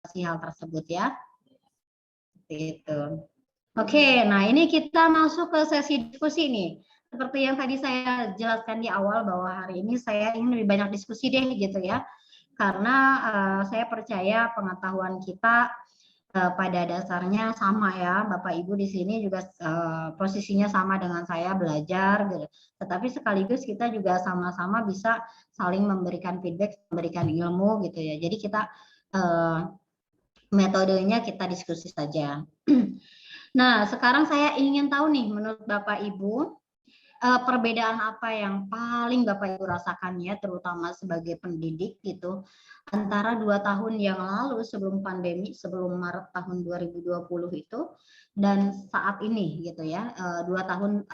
mengatasi hal tersebut ya. Seperti itu. Oke, nah ini kita masuk ke sesi diskusi nih. Seperti yang tadi saya jelaskan di awal bahwa hari ini saya ingin lebih banyak diskusi deh gitu ya. Karena saya percaya pengetahuan kita pada dasarnya sama ya, Bapak Ibu di sini juga posisinya sama dengan saya belajar gitu. Tetapi sekaligus kita juga sama-sama bisa saling memberikan feedback, memberikan ilmu gitu ya. Jadi kita metodenya kita diskusi saja. Nah, sekarang saya ingin tahu nih, menurut Bapak Ibu, perbedaan apa yang paling Bapak Ibu rasakan ya, terutama sebagai pendidik gitu, antara 2 tahun yang lalu sebelum pandemi, sebelum Maret tahun 2020 itu, dan saat ini gitu ya, 2 tahun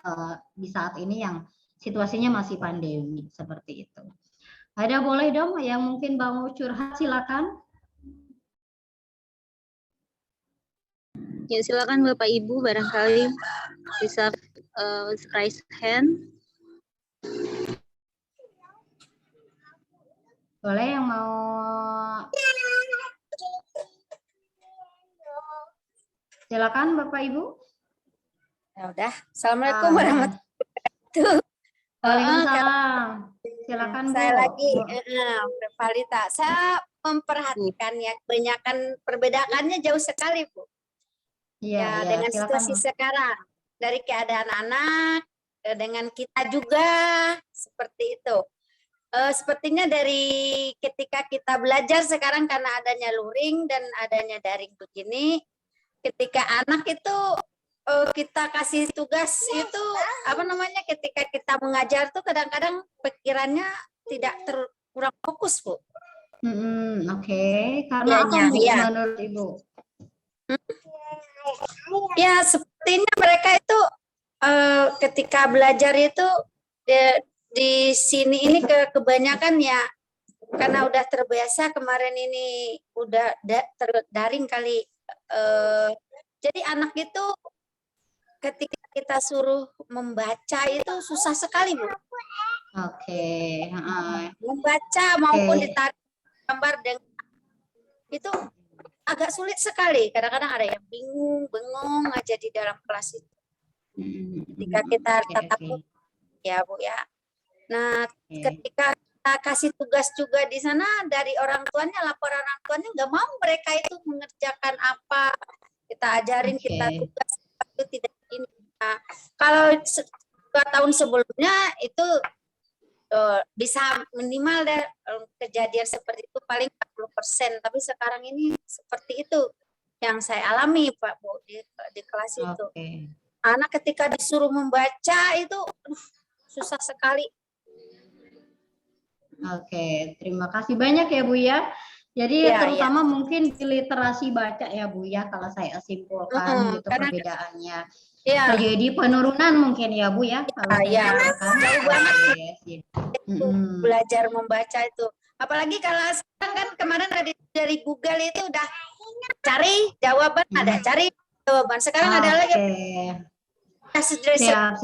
di saat ini yang situasinya masih pandemi, seperti itu. Ada boleh dong yang mungkin mau curhat, silakan. Ya, silakan Bapak Ibu, barangkali bisa raise hand. Boleh yang mau? Silakan Bapak Ibu. Ya udah. Assalamualaikum warahmatullahi wabarakatuh. Waalaikumsalam. Silakan Bu. Saya lagi Valita. Saya memperhatikan ya kebanyakan perbedaannya jauh sekali Bu. Iya, Dengan silakan, situasi Bu. sekarang, dari keadaan anak dengan kita juga seperti itu. Sepertinya dari ketika kita belajar sekarang karena adanya luring dan adanya daring begini, ketika anak itu kita kasih tugas itu ketika kita mengajar tuh kadang-kadang pikirannya tidak kurang fokus Bu. Oke. Karena apa Bu menurut Ibu? Ya sepertinya mereka itu ketika belajar itu di sini ini kebanyakan ya karena udah terbiasa kemarin ini udah daring kali. Jadi anak itu ketika kita suruh membaca itu susah sekali Bu. Oke. Membaca maupun ditarik gambar dengan itu agak sulit sekali. Kadang-kadang ada yang bengong aja di dalam kelas itu. Ketika kita tatap muka ya Bu ya. Nah ketika kita kasih tugas juga di sana dari orang tuanya, laporan orang tuanya nggak mau mereka itu mengerjakan apa kita ajarin, kita tugas itu tidak ini. Nah, kalau 2 tahun sebelumnya itu bisa minimal deh kejadian seperti itu paling 40%, tapi sekarang ini seperti itu yang saya alami Pak Bu di kelas itu. Anak ketika disuruh membaca itu susah sekali. Oke, terima kasih banyak ya Bu ya. Jadi terutama mungkin literasi baca ya Bu ya, kalau saya simpulkan gitu perbedaannya. Terjadi penurunan mungkin ya Bu ya. Jauh banget belajar membaca itu. Apalagi kalau sekarang kan kemarin dari Google itu udah cari jawaban, ada cari jawaban. Sekarang ada lagi. Siap.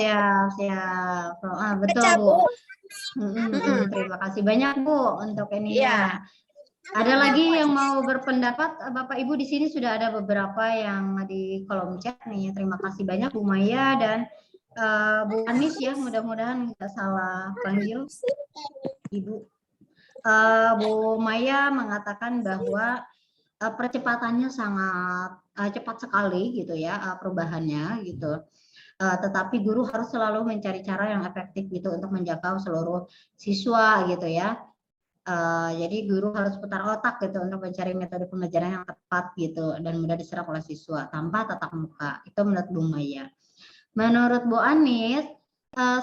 Betul Bu. Terima kasih banyak Bu untuk ini ya. Ada lagi yang mau berpendapat? Bapak Ibu di sini sudah ada beberapa yang di kolom chat nih. Terima kasih banyak Bu Maya dan Bu Anis ya. Mudah-mudahan nggak salah panggil Ibu. Bu Maya mengatakan bahwa percepatannya sangat cepat sekali gitu ya perubahannya gitu. Tetapi guru harus selalu mencari cara yang efektif gitu untuk menjangkau seluruh siswa gitu ya. Jadi guru harus putar otak gitu untuk mencari metode pembelajaran yang tepat gitu dan mudah diserap oleh siswa tanpa tatap muka. Itu menurut Bu Maya. Menurut Bu Anis,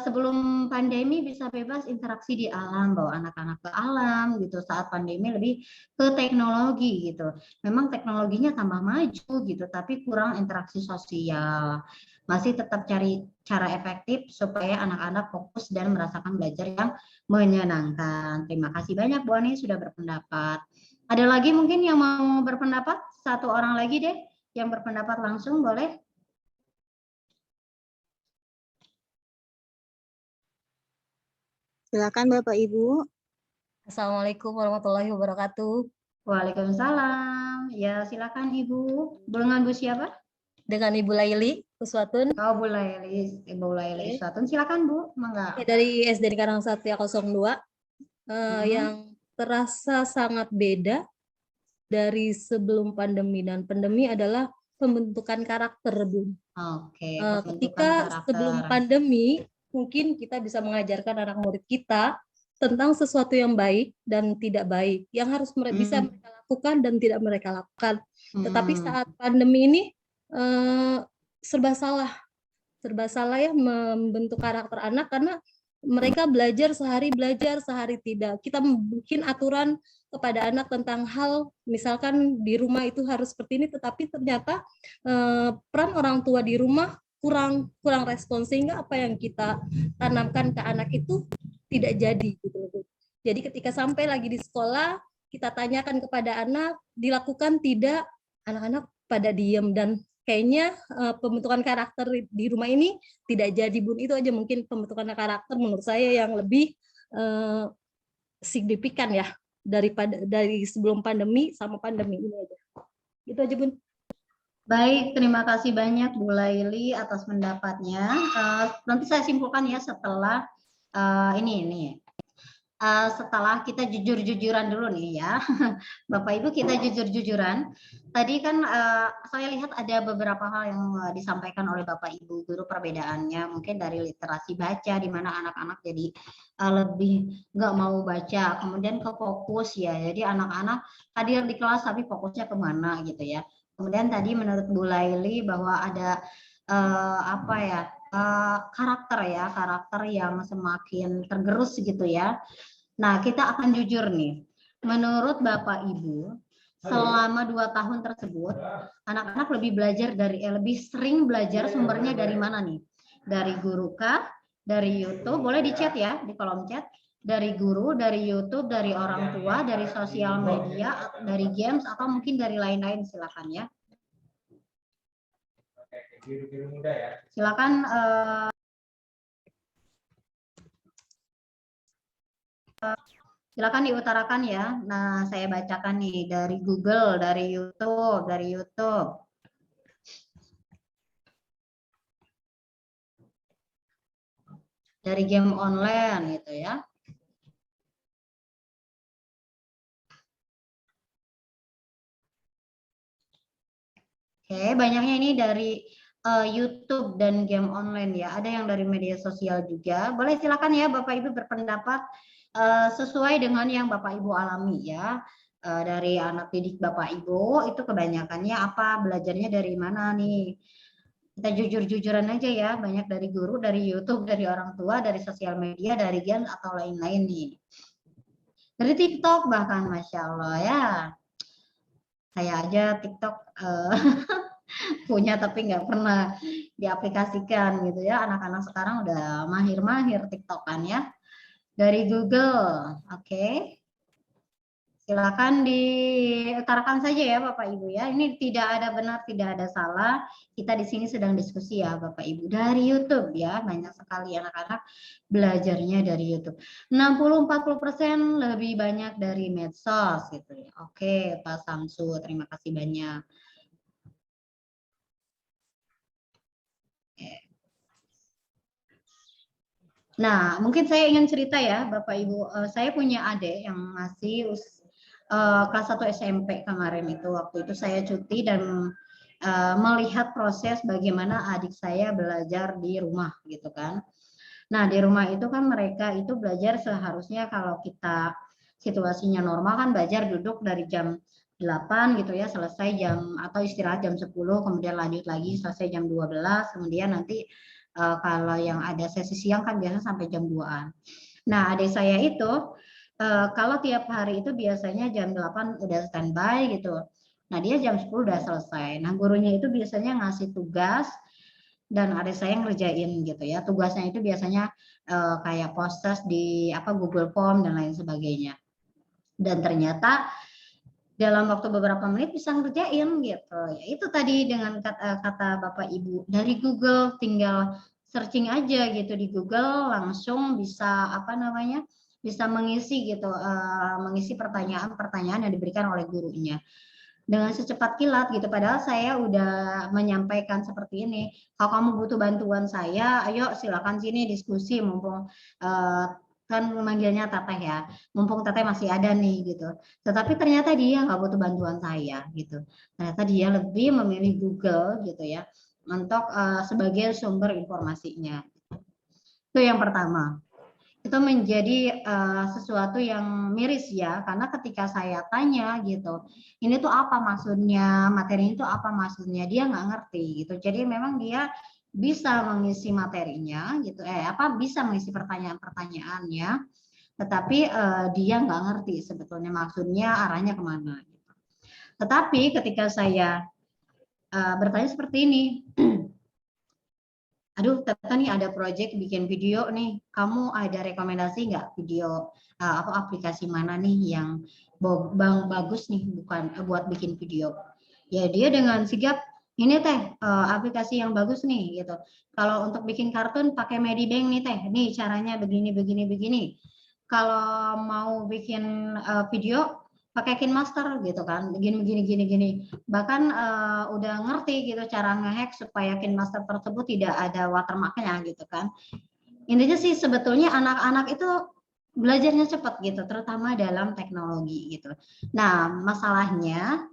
sebelum pandemi bisa bebas interaksi di alam, bawa anak-anak ke alam gitu. Saat pandemi lebih ke teknologi gitu. Memang teknologinya tambah maju gitu, tapi kurang interaksi sosial. Masih tetap cari cara efektif supaya anak-anak fokus dan merasakan belajar yang menyenangkan. Terima kasih banyak Bu Ani sudah berpendapat. Ada lagi mungkin yang mau berpendapat? Satu orang lagi deh yang berpendapat langsung boleh. Silakan Bapak Ibu. Assalamualaikum warahmatullahi wabarakatuh. Waalaikumsalam. Ya, silakan Ibu. Dengan Bu siapa? Dengan Ibu Laili Uswatun. Oh, Bu Laili, Ibu Laili Uswatun. Silakan Bu, mangga. Dari SD Karang Satya 02. Yang terasa sangat beda dari sebelum pandemi, dan pandemi adalah pembentukan karakter, Bu. Oke, Ketika sebelum pandemi, mungkin kita bisa mengajarkan anak murid kita tentang sesuatu yang baik dan tidak baik, yang harus bisa mereka lakukan dan tidak mereka lakukan. Tetapi saat pandemi ini serba salah ya membentuk karakter anak, karena mereka belajar sehari tidak. Kita bikin aturan kepada anak tentang hal, misalkan di rumah itu harus seperti ini, tetapi ternyata peran orang tua di rumah kurang respons, sehingga apa yang kita tanamkan ke anak itu tidak jadi gitu. Jadi ketika sampai lagi di sekolah, kita tanyakan kepada anak, dilakukan tidak, anak-anak pada diem, dan kayaknya pembentukan karakter di rumah ini tidak jadi, Bun. Itu aja mungkin pembentukan karakter menurut saya yang lebih signifikan ya, dari sebelum pandemi sama pandemi ini aja. Itu aja, Bun. Baik, terima kasih banyak Bu Laili atas pendapatnya. Nanti saya simpulkan ya setelah setelah kita jujur-jujuran dulu nih ya. Bapak Ibu, kita jujur-jujuran. Tadi kan saya lihat ada beberapa hal yang disampaikan oleh Bapak Ibu guru, perbedaannya mungkin dari literasi baca, di mana anak-anak jadi lebih nggak mau baca, kemudian ke fokus ya, jadi anak-anak hadir di kelas tapi fokusnya kemana gitu ya. Kemudian tadi menurut Bu Laili bahwa ada karakter yang semakin tergerus gitu ya. Nah, kita akan jujur nih. Menurut Bapak Ibu, selama 2 tahun tersebut, anak-anak lebih sering belajar sumbernya dari mana nih? Dari guru kah? Dari YouTube? Boleh di chat ya, di kolom chat. Dari guru, dari YouTube, dari orang tua, dari sosial media, dari games, atau mungkin dari lain-lain, silakan ya. Silakan silakan diutarakan ya. Nah, saya bacakan nih dari Google, dari YouTube, dari game online gitu ya. Oke, banyaknya ini dari YouTube dan game online ya. Ada yang dari media sosial juga. Boleh silakan ya Bapak Ibu berpendapat sesuai dengan yang Bapak Ibu alami ya. Dari anak didik Bapak Ibu itu kebanyakannya apa, belajarnya dari mana nih? Kita jujur-jujuran aja ya, banyak dari guru, dari YouTube, dari orang tua, dari sosial media, dari game atau lain-lain nih. Dari TikTok bahkan, Masya Allah ya. Saya aja TikTok punya tapi nggak pernah diaplikasikan gitu ya. Anak-anak sekarang udah mahir-mahir TikTokan ya. Dari Google, oke. Silakan diutarakan saja ya Bapak Ibu ya. Ini tidak ada benar, tidak ada salah. Kita di sini sedang diskusi ya Bapak Ibu. Dari YouTube ya, banyak sekali anak-anak belajarnya dari YouTube. 60-40% lebih banyak dari medsos gitu ya. Oke, Pak Samsu, terima kasih banyak. Nah, mungkin saya ingin cerita ya Bapak Ibu. Saya punya adik yang masih kelas 1 SMP kemarin itu. Waktu itu saya cuti dan melihat proses bagaimana adik saya belajar di rumah gitu kan. Nah, di rumah itu kan mereka itu belajar seharusnya kalau kita situasinya normal kan belajar duduk dari jam 8 gitu ya, selesai jam atau istirahat jam 10, kemudian lanjut lagi selesai jam 12, kemudian nanti kalau yang ada sesi siang kan biasanya sampai jam 2-an. Nah, adik saya itu kalau tiap hari itu biasanya jam 8 udah standby gitu. Nah, dia jam 10 udah selesai. Nah, gurunya itu biasanya ngasih tugas dan adik saya ngerjain gitu ya. Tugasnya itu biasanya kayak post di Google Form dan lain sebagainya. Dan ternyata dalam waktu beberapa menit bisa ngerjain gitu. Ya, itu tadi dengan kata Bapak Ibu, dari Google tinggal searching aja gitu di Google langsung bisa bisa mengisi gitu, mengisi pertanyaan-pertanyaan yang diberikan oleh gurunya dengan secepat kilat gitu. Padahal saya udah menyampaikan seperti ini, kalau kamu butuh bantuan saya, ayo silakan sini diskusi, mumpung kan memanggilnya teteh ya, mumpung teteh masih ada nih gitu. Tetapi ternyata dia nggak butuh bantuan saya gitu. Ternyata dia lebih memilih Google gitu ya untuk sebagai sumber informasinya. Itu yang pertama. Itu menjadi sesuatu yang miris ya, karena ketika saya tanya gitu, ini tuh apa maksudnya, materi itu apa maksudnya, dia nggak ngerti gitu. Jadi memang dia bisa mengisi materinya gitu, bisa mengisi pertanyaan-pertanyaannya, tetapi dia nggak ngerti sebetulnya maksudnya arahnya kemana. Gitu. Tetapi ketika saya bertanya seperti ini, aduh Tata nih ada project bikin video nih, kamu ada rekomendasi nggak video apa aplikasi mana nih yang bagus nih bukan buat bikin video. Ya dia dengan sigap, ini teh aplikasi yang bagus nih gitu. Kalau untuk bikin kartun pakai Medibank nih teh, nih caranya begini begini begini. Kalau mau bikin video pakai KineMaster gitu kan, begini begini gini gini. Bahkan udah ngerti gitu cara ngehack supaya KineMaster tersebut tidak ada watermarknya gitu kan. Intinya sih sebetulnya anak-anak itu belajarnya cepat gitu, terutama dalam teknologi gitu. Nah, masalahnya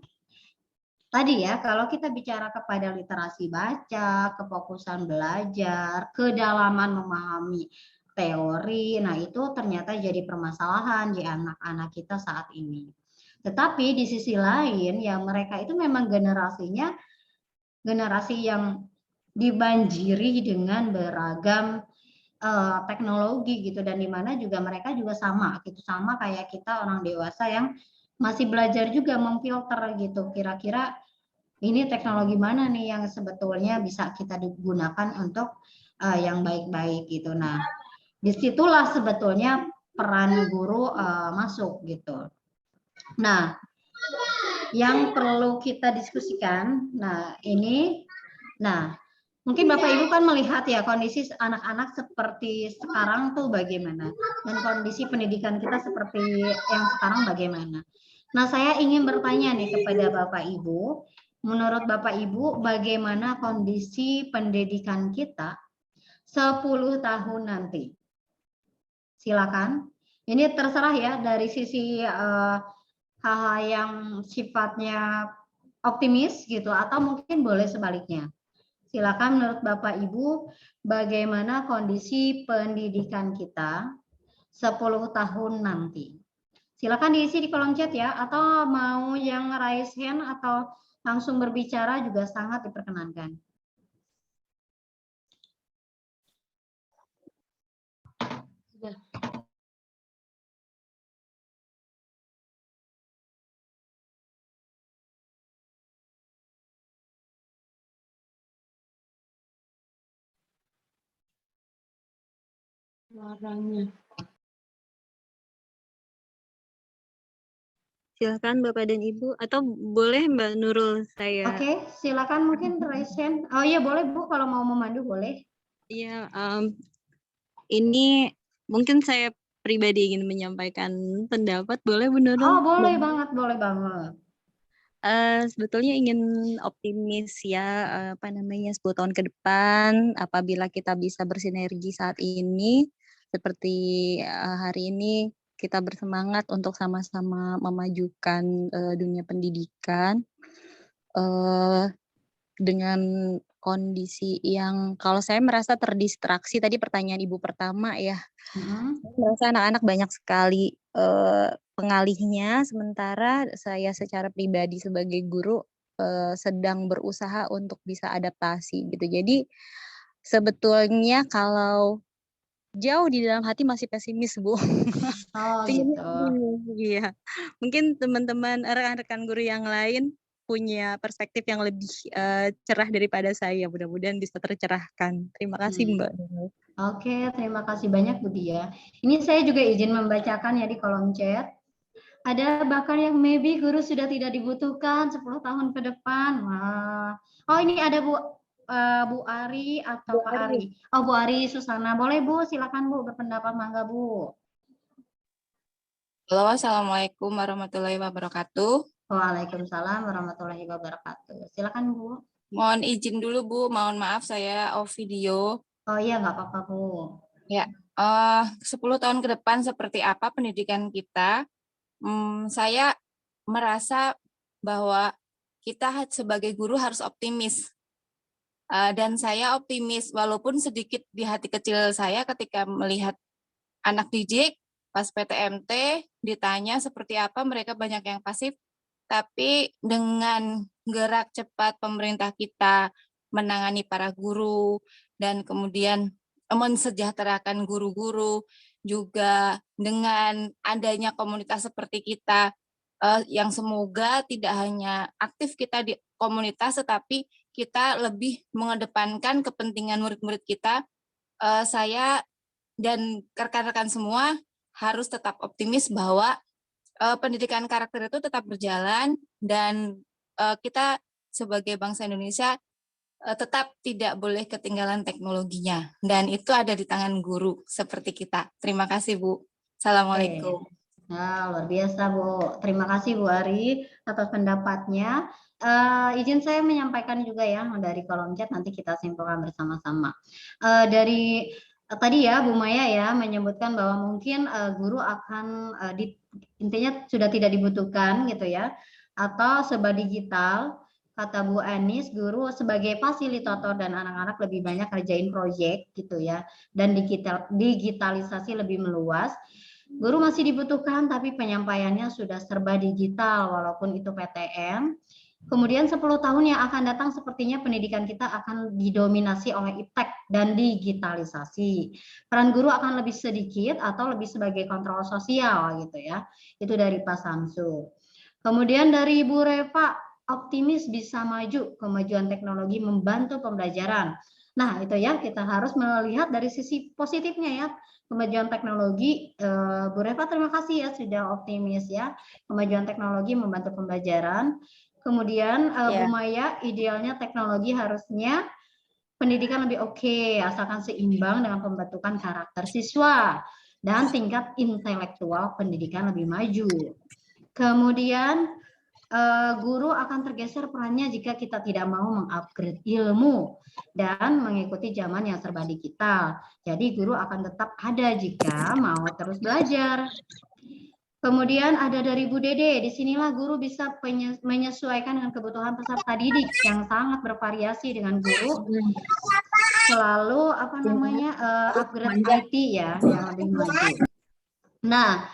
tadi ya, kalau kita bicara kepada literasi baca, kefokusan belajar, kedalaman memahami teori, nah itu ternyata jadi permasalahan di anak-anak kita saat ini. Tetapi di sisi lain ya mereka itu memang generasinya generasi yang dibanjiri dengan beragam teknologi gitu, dan di mana juga mereka juga sama gitu, sama kayak kita orang dewasa yang masih belajar juga memfilter gitu, kira-kira ini teknologi mana nih yang sebetulnya bisa kita digunakan untuk yang baik-baik gitu. Nah, disitulah sebetulnya peran guru masuk gitu. Nah, yang perlu kita diskusikan, mungkin Bapak Ibu kan melihat ya kondisi anak-anak seperti sekarang tuh bagaimana, dan kondisi pendidikan kita seperti yang sekarang bagaimana. Nah, saya ingin bertanya nih kepada Bapak Ibu, menurut Bapak Ibu bagaimana kondisi pendidikan kita 10 tahun nanti? Silakan. Ini terserah ya dari sisi hal-hal yang sifatnya optimis gitu, atau mungkin boleh sebaliknya. Silakan menurut Bapak Ibu bagaimana kondisi pendidikan kita 10 tahun nanti. Silakan diisi di kolom chat ya, atau mau yang raise hand atau langsung berbicara juga sangat diperkenankan. Larangnya. Silakan Bapak dan Ibu, atau boleh Mbak Nurul saya. Oke, silakan mungkin raise hand. Oh iya boleh Bu, kalau mau memandu boleh. Iya, ini mungkin saya pribadi ingin menyampaikan pendapat, boleh Bu Nurul? Oh boleh banget, boleh banget. Sebetulnya ingin optimis ya, 10 tahun ke depan apabila kita bisa bersinergi saat ini seperti hari ini kita bersemangat untuk sama-sama memajukan dunia pendidikan dengan kondisi yang kalau saya merasa terdistraksi, tadi pertanyaan Ibu pertama ya, saya merasa anak-anak banyak sekali pengalihnya, sementara saya secara pribadi sebagai guru sedang berusaha untuk bisa adaptasi gitu. Jadi sebetulnya kalau jauh di dalam hati masih pesimis Bu. Oh gitu. Iya, mungkin teman-teman rekan-rekan guru yang lain punya perspektif yang lebih cerah daripada saya. Mudah-mudahan bisa tercerahkan. Terima kasih Mbak. Oke, terima kasih banyak Bu Dia. Ini saya juga izin membacakan ya di kolom chat. Ada bahkan yang maybe guru sudah tidak dibutuhkan 10 tahun ke depan. Wah. Oh ini ada Bu Ari atau Pak Ari. Oh Bu Ari Susana. Boleh Bu, silakan Bu berpendapat, mangga Bu. Halo, Assalamualaikum warahmatullahi wabarakatuh. Waalaikumsalam warahmatullahi wabarakatuh. Silakan Bu. Mohon izin dulu Bu, mohon maaf saya off video. Oh iya, nggak apa-apa Bu. Ya, 10 tahun ke depan seperti apa pendidikan kita? Saya merasa bahwa kita sebagai guru harus optimis. Dan saya optimis walaupun sedikit di hati kecil saya ketika melihat anak didik pas PTMT ditanya seperti apa, mereka banyak yang pasif. Tapi dengan gerak cepat pemerintah kita menangani para guru dan kemudian mensejahterakan guru-guru, juga dengan adanya komunitas seperti kita yang semoga tidak hanya aktif kita di komunitas tetapi kita lebih mengedepankan kepentingan murid-murid kita. Saya dan rekan-rekan semua harus tetap optimis bahwa pendidikan karakter itu tetap berjalan dan kita sebagai bangsa Indonesia tetap tidak boleh ketinggalan teknologinya dan itu ada di tangan guru seperti kita. Terima kasih Bu. Assalamualaikum. Nah, luar biasa Bu. Terima kasih Bu Ari atas pendapatnya. Izin saya menyampaikan juga ya dari kolom chat, nanti kita simpulkan bersama-sama. Dari tadi ya Bu Maya ya menyebutkan bahwa mungkin guru akan intinya sudah tidak dibutuhkan gitu ya, atau serba digital. Kata Bu Anis, guru sebagai fasilitator dan anak-anak lebih banyak kerjain proyek gitu ya, dan digitalisasi lebih meluas. Guru masih dibutuhkan tapi penyampaiannya sudah serba digital walaupun itu PTM. Kemudian 10 tahun yang akan datang sepertinya pendidikan kita akan didominasi oleh iptek dan digitalisasi. Peran guru akan lebih sedikit atau lebih sebagai kontrol sosial gitu ya. Itu dari Pak Samsu. Kemudian dari Ibu Reva, optimis bisa maju, kemajuan teknologi membantu pembelajaran. Nah, itu ya, kita harus melihat dari sisi positifnya ya. Kemajuan teknologi, Bu Reva terima kasih ya sudah optimis ya. Kemajuan teknologi membantu pembelajaran. Kemudian Bu Maya, idealnya teknologi harusnya pendidikan lebih oke, asalkan seimbang dengan pembentukan karakter siswa dan tingkat intelektual pendidikan lebih maju. Kemudian guru akan tergeser perannya jika kita tidak mau mengupgrade ilmu dan mengikuti zaman yang serba digital. Jadi guru akan tetap ada jika mau terus belajar. Kemudian ada dari Bu Dede, disinilah guru bisa menyesuaikan dengan kebutuhan peserta didik yang sangat bervariasi dengan guru selalu upgrade IT ya yang lebih maju. Nah,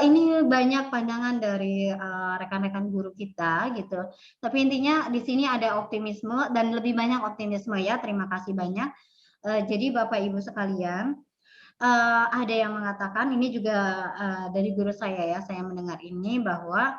ini banyak pandangan dari rekan-rekan guru kita gitu. Tapi intinya di sini ada optimisme dan lebih banyak optimisme ya. Terima kasih banyak. Jadi Bapak Ibu sekalian, ada yang mengatakan ini juga dari guru saya ya. Saya mendengar ini bahwa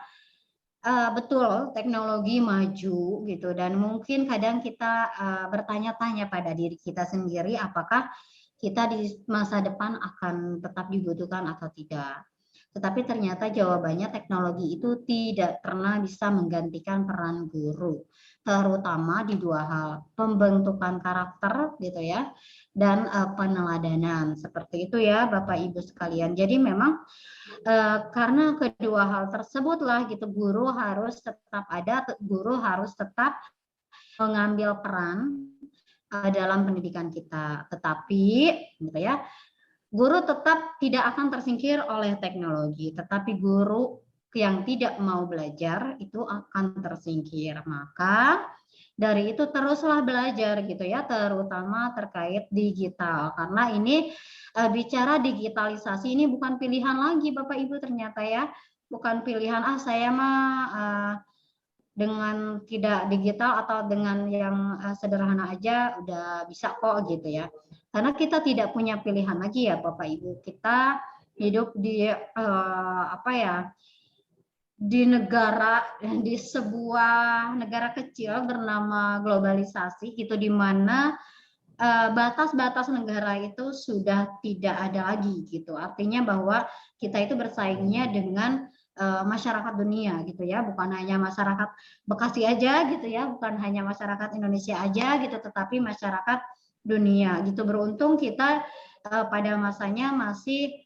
betul teknologi maju gitu dan mungkin kadang kita bertanya-tanya pada diri kita sendiri apakah kita di masa depan akan tetap dibutuhkan atau tidak. Tetapi ternyata jawabannya teknologi itu tidak pernah bisa menggantikan peran guru, terutama di dua hal, pembentukan karakter gitu ya, dan peneladanan. Seperti itu ya Bapak Ibu sekalian. Jadi memang karena kedua hal tersebutlah gitu guru harus tetap ada, guru harus tetap mengambil peran dalam pendidikan kita. Tetapi gitu ya, guru tetap tidak akan tersingkir oleh teknologi, tetapi guru yang tidak mau belajar itu akan tersingkir. Maka dari itu teruslah belajar gitu ya, terutama terkait digital. Karena ini bicara digitalisasi ini bukan pilihan lagi Bapak Ibu ternyata ya. Bukan pilihan saya mah dengan tidak digital atau dengan yang sederhana aja udah bisa kok gitu ya. Karena kita tidak punya pilihan lagi ya Bapak Ibu. Kita hidup di di negara, di sebuah negara kecil bernama globalisasi gitu, di mana batas-batas negara itu sudah tidak ada lagi gitu. Artinya bahwa kita itu bersaingnya dengan masyarakat dunia gitu ya, bukan hanya masyarakat Bekasi aja gitu ya, bukan hanya masyarakat Indonesia aja gitu, tetapi masyarakat dunia gitu. Beruntung kita pada masanya masih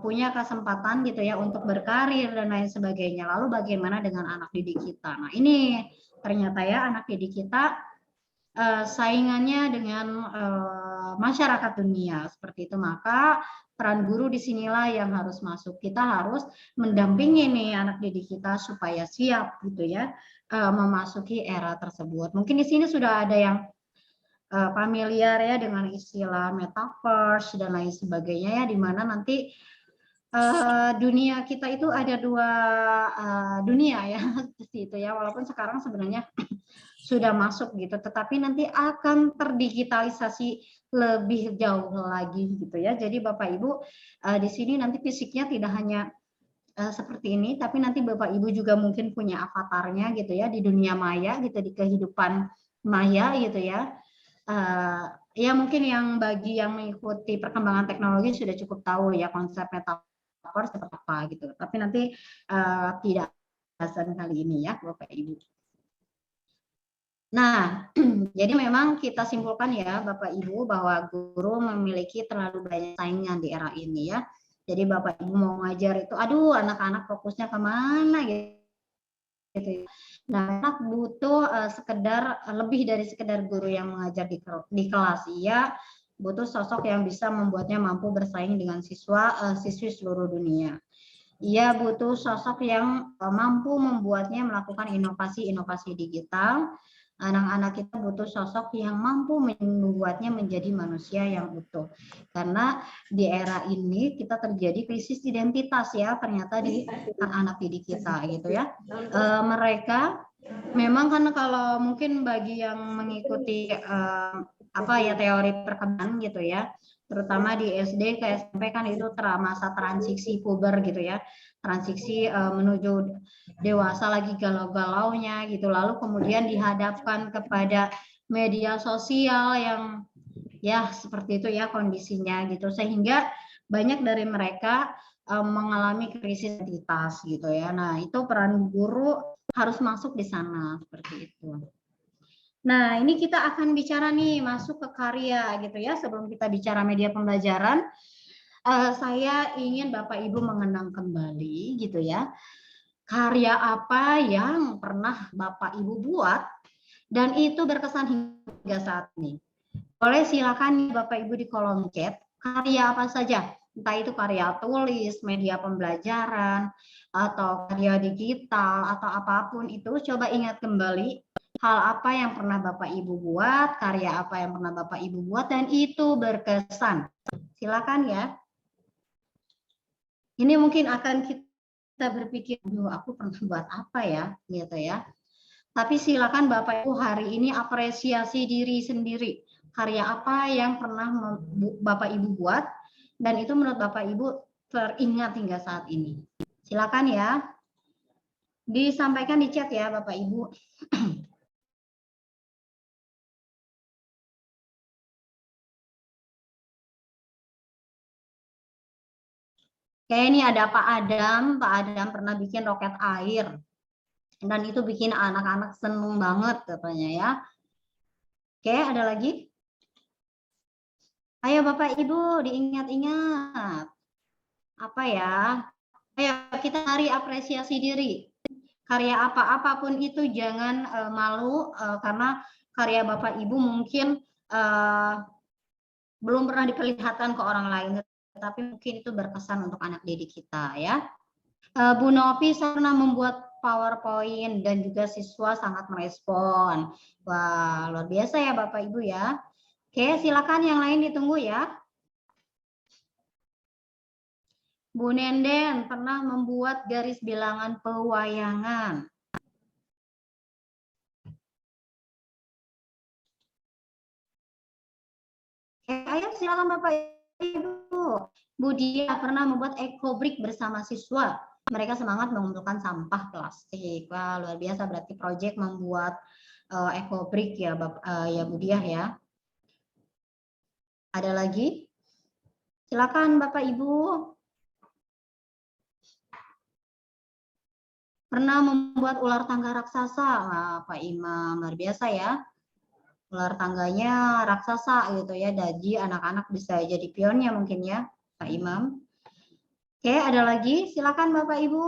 punya kesempatan gitu ya untuk berkarir dan lain sebagainya. Lalu bagaimana dengan anak didik kita? Nah ini ternyata ya anak didik kita saingannya dengan masyarakat dunia seperti itu. Maka peran guru disinilah yang harus masuk. Kita harus mendampingi nih anak didik kita supaya siap gitu ya memasuki era tersebut. Mungkin di sini sudah ada yang familiar ya dengan istilah metaverse dan lain sebagainya ya, di mana nanti dunia kita itu ada dua dunia ya seperti itu ya, walaupun sekarang sebenarnya sudah masuk gitu, tetapi nanti akan terdigitalisasi lebih jauh lagi gitu ya. Jadi Bapak Ibu di sini nanti fisiknya tidak hanya seperti ini, tapi nanti Bapak Ibu juga mungkin punya avatarnya gitu ya di dunia maya gitu, di kehidupan maya gitu ya. Ya mungkin yang bagi yang mengikuti perkembangan teknologi sudah cukup tahu ya konsep metaverse seperti apa gitu. Tapi nanti tidak bahasan kali ini ya Bapak Ibu. Nah, jadi memang kita simpulkan ya Bapak Ibu bahwa guru memiliki terlalu banyak saingan di era ini ya. Jadi Bapak Ibu mau ngajar itu, aduh anak-anak fokusnya kemana gitu. Nah, anak butuh sekedar lebih dari sekedar guru yang mengajar di kelas. Ia butuh sosok yang bisa membuatnya mampu bersaing dengan siswi seluruh dunia. Ia butuh sosok yang mampu membuatnya melakukan inovasi-inovasi digital. Anak-anak kita butuh sosok yang mampu membuatnya menjadi manusia yang utuh. Karena di era ini kita terjadi krisis identitas ya, ternyata di anak didik kita gitu ya. Mereka memang kan kalau mungkin bagi yang mengikuti teori perkembangan gitu ya, terutama di SD ke SMP kan itu masa transisi puber gitu ya, transisi menuju dewasa lagi galau-galaunya gitu, lalu kemudian dihadapkan kepada media sosial yang ya seperti itu ya kondisinya gitu, sehingga banyak dari mereka mengalami krisis identitas gitu ya. Nah itu peran guru harus masuk di sana seperti itu. Nah ini kita akan bicara nih masuk ke karya gitu ya. Sebelum kita bicara media pembelajaran, saya ingin Bapak Ibu mengenang kembali gitu ya, karya apa yang pernah Bapak Ibu buat dan itu berkesan hingga saat ini. Boleh silakan Bapak Ibu di kolom chat, karya apa saja, entah itu karya tulis, media pembelajaran, atau karya digital, atau apapun itu, coba ingat kembali hal apa yang pernah Bapak Ibu buat, karya apa yang pernah Bapak Ibu buat, dan itu berkesan. Silakan ya. Ini mungkin akan kita berpikir, aduh aku pernah buat apa ya, gitu ya. Tapi silakan Bapak Ibu hari ini apresiasi diri sendiri. Karya apa yang pernah Bapak Ibu buat dan itu menurut Bapak Ibu teringat hingga saat ini. Silakan ya. Disampaikan di chat ya Bapak Ibu. Kayak ini ada Pak Adam. Pak Adam pernah bikin roket air. Dan itu bikin anak-anak seneng banget katanya ya. Oke, ada lagi? Ayo Bapak Ibu diingat-ingat. Apa ya? Ayo kita cari apresiasi diri. Karya apapun itu jangan malu karena karya Bapak Ibu mungkin belum pernah diperlihatkan ke orang lain, tapi mungkin itu berkesan untuk anak didik kita ya. Bu Novi pernah membuat PowerPoint dan juga siswa sangat merespon. Wah, luar biasa ya Bapak Ibu ya. Oke, silakan yang lain ditunggu ya. Bu Nenden pernah membuat garis bilangan pewayangan. Ayo silakan Bapak Ibu. Bu Dia pernah membuat ekobrik bersama siswa. Mereka semangat mengumpulkan sampah plastik. Wah, luar biasa berarti proyek membuat ekobrik ya Bu Dia ya. Ada lagi? Silakan Bapak Ibu. Pernah membuat ular tangga raksasa. Nah, Pak Imam luar biasa ya. Ular tangganya raksasa gitu ya, jadi anak-anak bisa jadi pionnya mungkin ya Pak Imam. Oke, ada lagi? Silakan Bapak Ibu.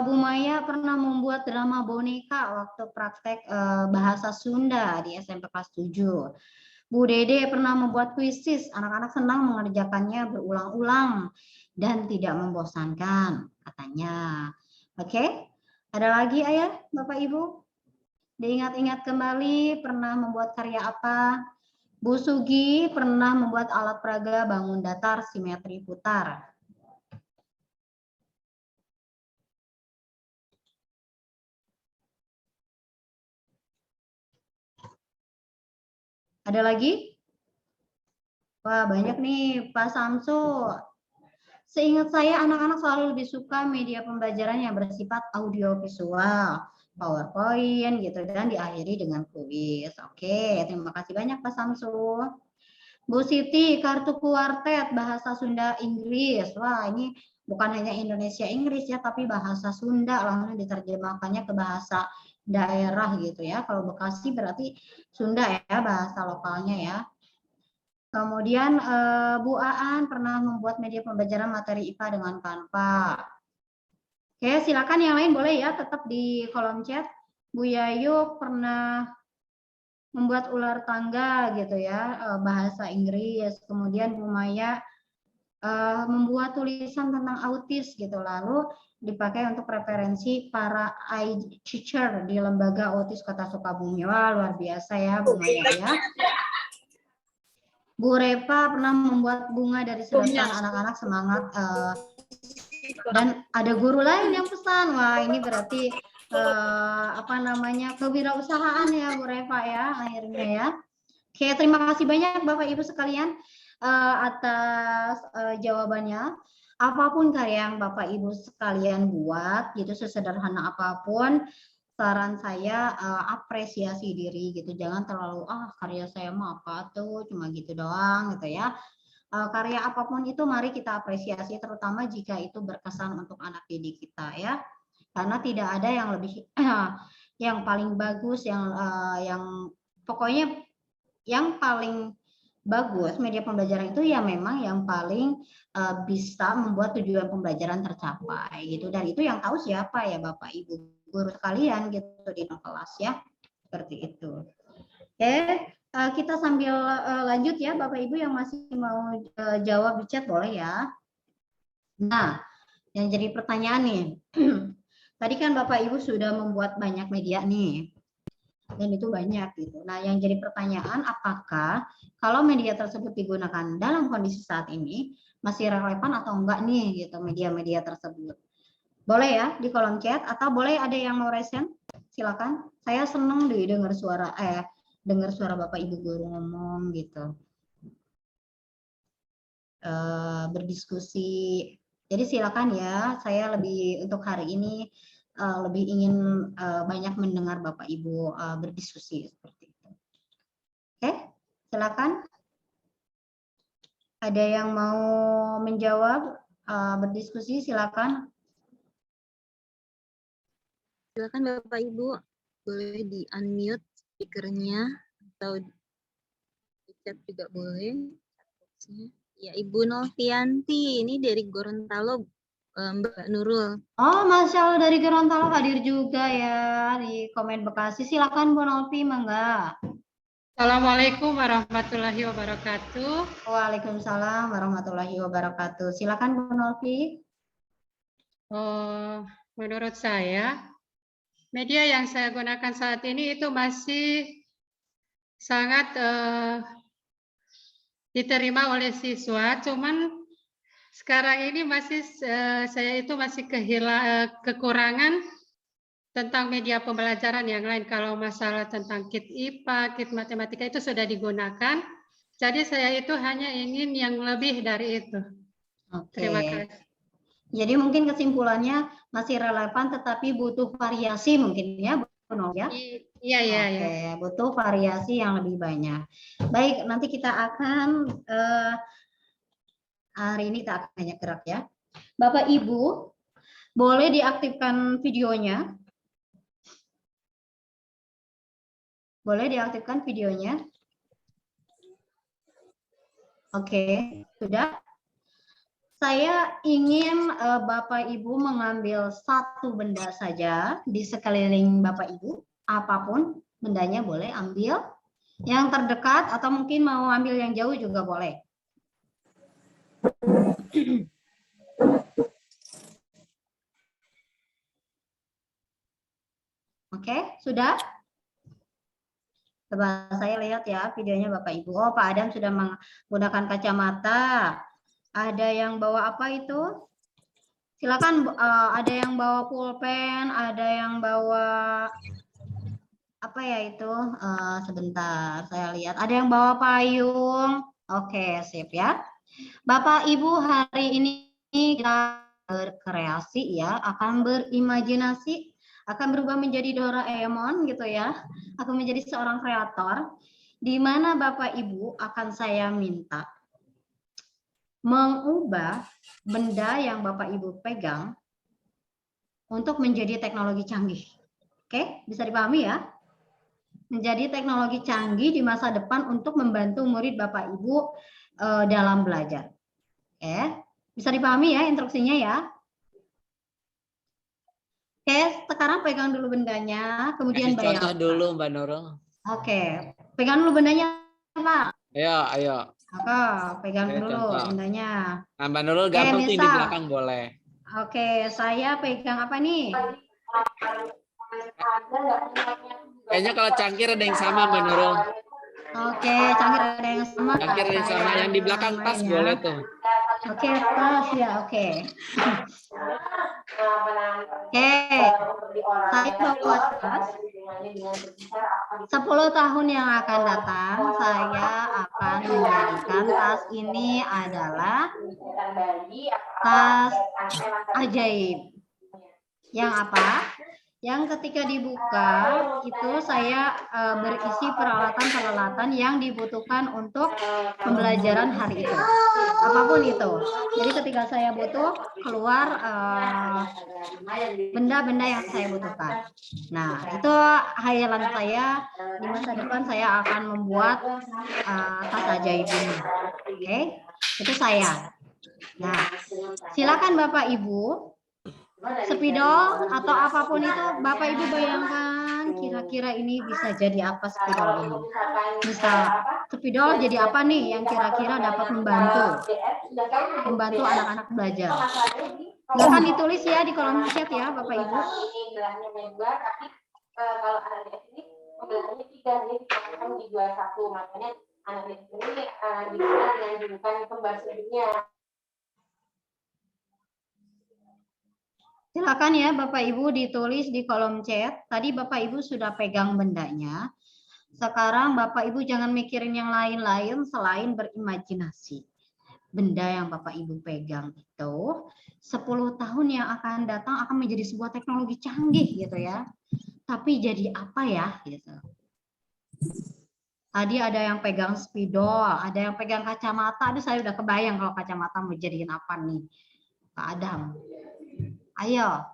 Bu Maya pernah membuat drama boneka waktu praktek bahasa Sunda di SMP kelas 7. Bu Dede pernah membuat puisis, anak-anak senang mengerjakannya berulang-ulang dan tidak membosankan, katanya. Oke, ada lagi Ayah, Bapak Ibu? Diingat-ingat kembali pernah membuat karya apa? Bu Sugi pernah membuat alat peraga bangun datar simetri putar. Ada lagi? Wah, banyak nih Pak Samsu. Seingat saya anak-anak selalu lebih suka media pembelajaran yang bersifat audiovisual, PowerPoint gitu, dan diakhiri dengan kuis. Oke, terima kasih banyak Pak Samsu. Bu Siti, kartu kuartet bahasa Sunda Inggris. Wah, ini bukan hanya Indonesia Inggris ya, tapi bahasa Sunda langsung diterjemahkannya ke bahasa daerah gitu ya. Kalau Bekasi berarti Sunda ya, bahasa lokalnya ya. Kemudian Bu Aan pernah membuat media pembelajaran materi IPA dengan Canva. Oke, silakan yang lain boleh ya, tetap di kolom chat. Bu Yayu pernah membuat ular tangga gitu ya, bahasa Inggris. Kemudian Bu Maya membuat tulisan tentang autis gitu, lalu dipakai untuk referensi para teacher di lembaga autis Kota Sukabumi. Wah, luar biasa ya Bu Maya ya. Bu Reva pernah membuat bunga dari sedotan anak-anak semangat dan ada guru lain yang pesan. Wah, ini berarti apa namanya, kewirausahaan ya Bu Reva ya akhirnya ya. Oke, terima kasih banyak Bapak Ibu sekalian atas jawabannya. Apapun karya yang Bapak Ibu sekalian buat, gitu sesederhana apapun, saran saya apresiasi diri gitu, jangan terlalu karya saya mah apa tuh cuma gitu doang gitu ya. Karya apapun itu mari kita apresiasi, terutama jika itu berkesan untuk anak didik kita ya, karena tidak ada yang lebih yang paling bagus, yang pokoknya yang paling bagus media pembelajaran itu ya memang yang paling bisa membuat tujuan pembelajaran tercapai gitu, dan itu yang tahu siapa ya Bapak Ibu guru sekalian gitu di kelas ya, seperti itu. Oke, kita sambil lanjut ya Bapak Ibu yang masih mau jawab di chat boleh ya. Nah, yang jadi pertanyaan nih, tadi kan Bapak Ibu sudah membuat banyak media nih, dan itu banyak gitu. Nah, yang jadi pertanyaan, apakah kalau media tersebut digunakan dalam kondisi saat ini masih relevan atau enggak nih gitu media-media tersebut? Boleh ya di kolom chat, atau boleh ada yang mau resen? Silakan. Saya seneng deh dengar suara Bapak Ibu guru ngomong gitu. Berdiskusi. Jadi silakan ya. Saya lebih untuk hari ini lebih ingin banyak mendengar Bapak Ibu berdiskusi seperti itu. Oke, silakan. Ada yang mau menjawab, berdiskusi, silakan. Silakan Bapak Ibu, boleh di unmute speakernya atau di chat juga boleh. Ya, Ibu Novianti, ini dari Gorontalo, Mbak Nurul. Oh, Masya Allah, dari Gorontalo hadir juga ya di komen Bekasi. Silakan Bu Novi, mangga. Assalamualaikum warahmatullahi wabarakatuh. Waalaikumsalam warahmatullahi wabarakatuh. Silakan Bu Novi. Menurut saya, media yang saya gunakan saat ini itu masih sangat diterima oleh siswa, cuman sekarang ini masih saya itu masih kekurangan tentang media pembelajaran yang lain. Kalau masalah tentang kit IPA, kit matematika itu sudah digunakan. Jadi saya itu hanya ingin yang lebih dari itu. Oke. Terima kasih. Jadi mungkin kesimpulannya masih relevan, tetapi butuh variasi mungkin ya, Bu Novi ya? Iya, iya, iya. Oke, butuh variasi yang lebih banyak. Baik, nanti kita akan hari ini kita akan banyak gerak ya. Bapak Ibu, boleh diaktifkan videonya? Boleh diaktifkan videonya? Oke, sudah? Saya ingin Bapak Ibu mengambil satu benda saja di sekeliling Bapak Ibu, apapun bendanya boleh ambil, yang terdekat atau mungkin mau ambil yang jauh juga boleh. Oke, sudah? Coba saya lihat ya videonya Bapak Ibu. Oh, Pak Adam sudah menggunakan kacamata. Ada yang bawa apa itu? Silakan, ada yang bawa pulpen, ada yang bawa apa ya itu? Sebentar, saya lihat. Ada yang bawa payung. Oke, sip ya. Bapak Ibu, hari ini kita berkreasi ya, akan berimajinasi, akan berubah menjadi Doraemon gitu ya, akan menjadi seorang kreator, di mana Bapak Ibu akan saya minta mengubah benda yang Bapak Ibu pegang untuk menjadi teknologi canggih. Oke, bisa dipahami ya? Menjadi teknologi canggih di masa depan untuk membantu murid Bapak Ibu dalam belajar. Oke, bisa dipahami ya instruksinya ya? Oke, sekarang pegang dulu bendanya, kemudian bayangkan. Contoh dulu Mbak Nurul. Oke, pegang dulu bendanya, Pak. Ayo. Oke, pegang Oke, dulu contoh. bendanya. Nah, Mbak Nurul gampang tuh di misal. belakang boleh. Oke, saya pegang apa nih? Kayaknya kalau cangkir ada yang sama Mbak Nurul. Oke, cangkir ada yang sama. Cangkir ada yang sama, yang di belakang tas ya. boleh tuh. Oke, tas ya, oke. Oke, saya bawa tas. 10 tahun yang akan datang, saya akan menjadikan tas ini adalah tas ajaib. Yang apa? Yang ketika dibuka itu saya berisi peralatan-peralatan yang dibutuhkan untuk pembelajaran hari itu. Apapun itu. Jadi ketika saya butuh keluar benda-benda yang saya butuhkan. Nah, itu khayalan saya di masa depan saya akan membuat tas ajaib ini. Oke, itu saya. Nah, silakan Bapak Ibu, spidol atau apapun itu, Bapak Ibu bayangkan kira-kira ini bisa jadi apa spidol ini. Bisa spidol jadi apa nih yang kira-kira dapat membantu anak-anak belajar. Silahkan ditulis ya di kolom chat ya Bapak Ibu. Kalau anak di sini pembelajarannya 3, jadi dikatakan di 21, makanya anak di sini digunakan dengan julukan kembar sedunia. Silakan ya Bapak Ibu ditulis di kolom chat. Tadi Bapak Ibu sudah pegang bendanya. Sekarang Bapak Ibu jangan mikirin yang lain-lain selain berimajinasi. Benda yang Bapak Ibu pegang itu 10 tahun yang akan datang akan menjadi sebuah teknologi canggih gitu ya. Tapi jadi apa ya gitu. Tadi ada yang pegang spidol, ada yang pegang kacamata. Aduh, saya udah kebayang kalau kacamata mau jadiin apa nih. Pak Adam. Ayo,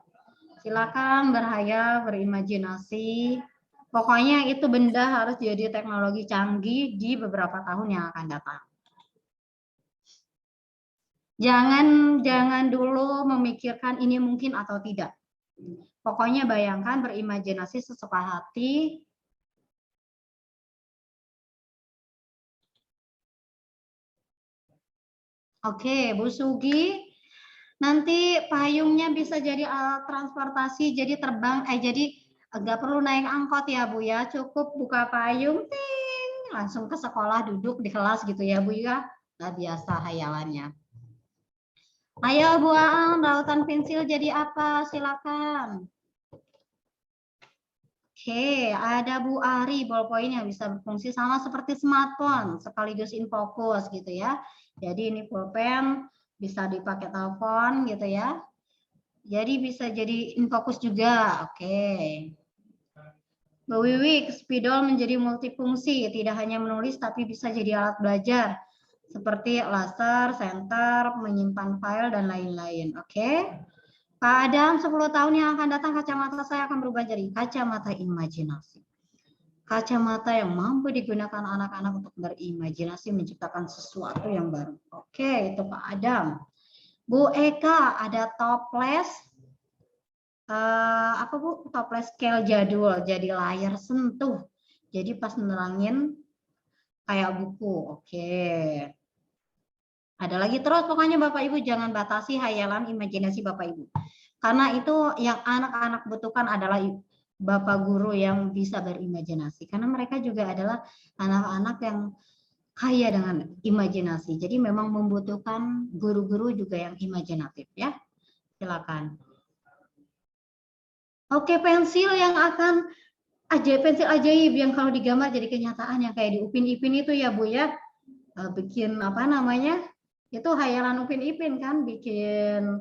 silakan berhayal, berimajinasi. Pokoknya itu benda harus jadi teknologi canggih di beberapa tahun yang akan datang. Jangan dulu memikirkan ini mungkin atau tidak. Pokoknya bayangkan, berimajinasi sesuka hati. Oke, Bu Sugi. Nanti payungnya bisa jadi alat transportasi, jadi terbang, jadi nggak perlu naik angkot ya Bu ya, cukup buka payung, ting, langsung ke sekolah duduk di kelas gitu ya Bu ya, nah biasa hayalannya. Ayo Bu Aang, rautan pensil jadi apa? Silakan. Oke, ada Bu Ari, ballpoint yang bisa berfungsi sama seperti smartphone, sekaligus infokus gitu ya. Jadi ini pulpen, bisa dipakai telepon gitu ya. Jadi bisa jadi infokus juga. Oke. Bu Wiwi, spidol menjadi multifungsi, tidak hanya menulis tapi bisa jadi alat belajar seperti laser, senter, menyimpan file dan lain-lain. Oke. Pak Adam, 10 tahun yang akan datang kacamata saya akan berubah jadi kacamata imajinasi. Kacamata yang mampu digunakan anak-anak untuk berimajinasi menciptakan sesuatu yang baru. Oke, itu Pak Adam. Bu Eka, ada toples apa Bu? Toples scale jadul, jadi layar sentuh. Jadi pas nerangin kayak buku. Oke. Ada lagi terus pokoknya Bapak Ibu jangan batasi hayalan imajinasi Bapak Ibu. Karena itu yang anak-anak butuhkan adalah Bapak guru yang bisa berimajinasi. Karena mereka juga adalah anak-anak yang kaya dengan imajinasi. Jadi memang membutuhkan guru-guru juga yang imajinatif ya. Silakan. Oke, pensil yang akan pensil ajaib yang kalau digambar jadi kenyataan yang kayak di Upin Ipin itu ya Bu ya. Bikin apa namanya? Itu hayalan Upin Ipin kan, bikin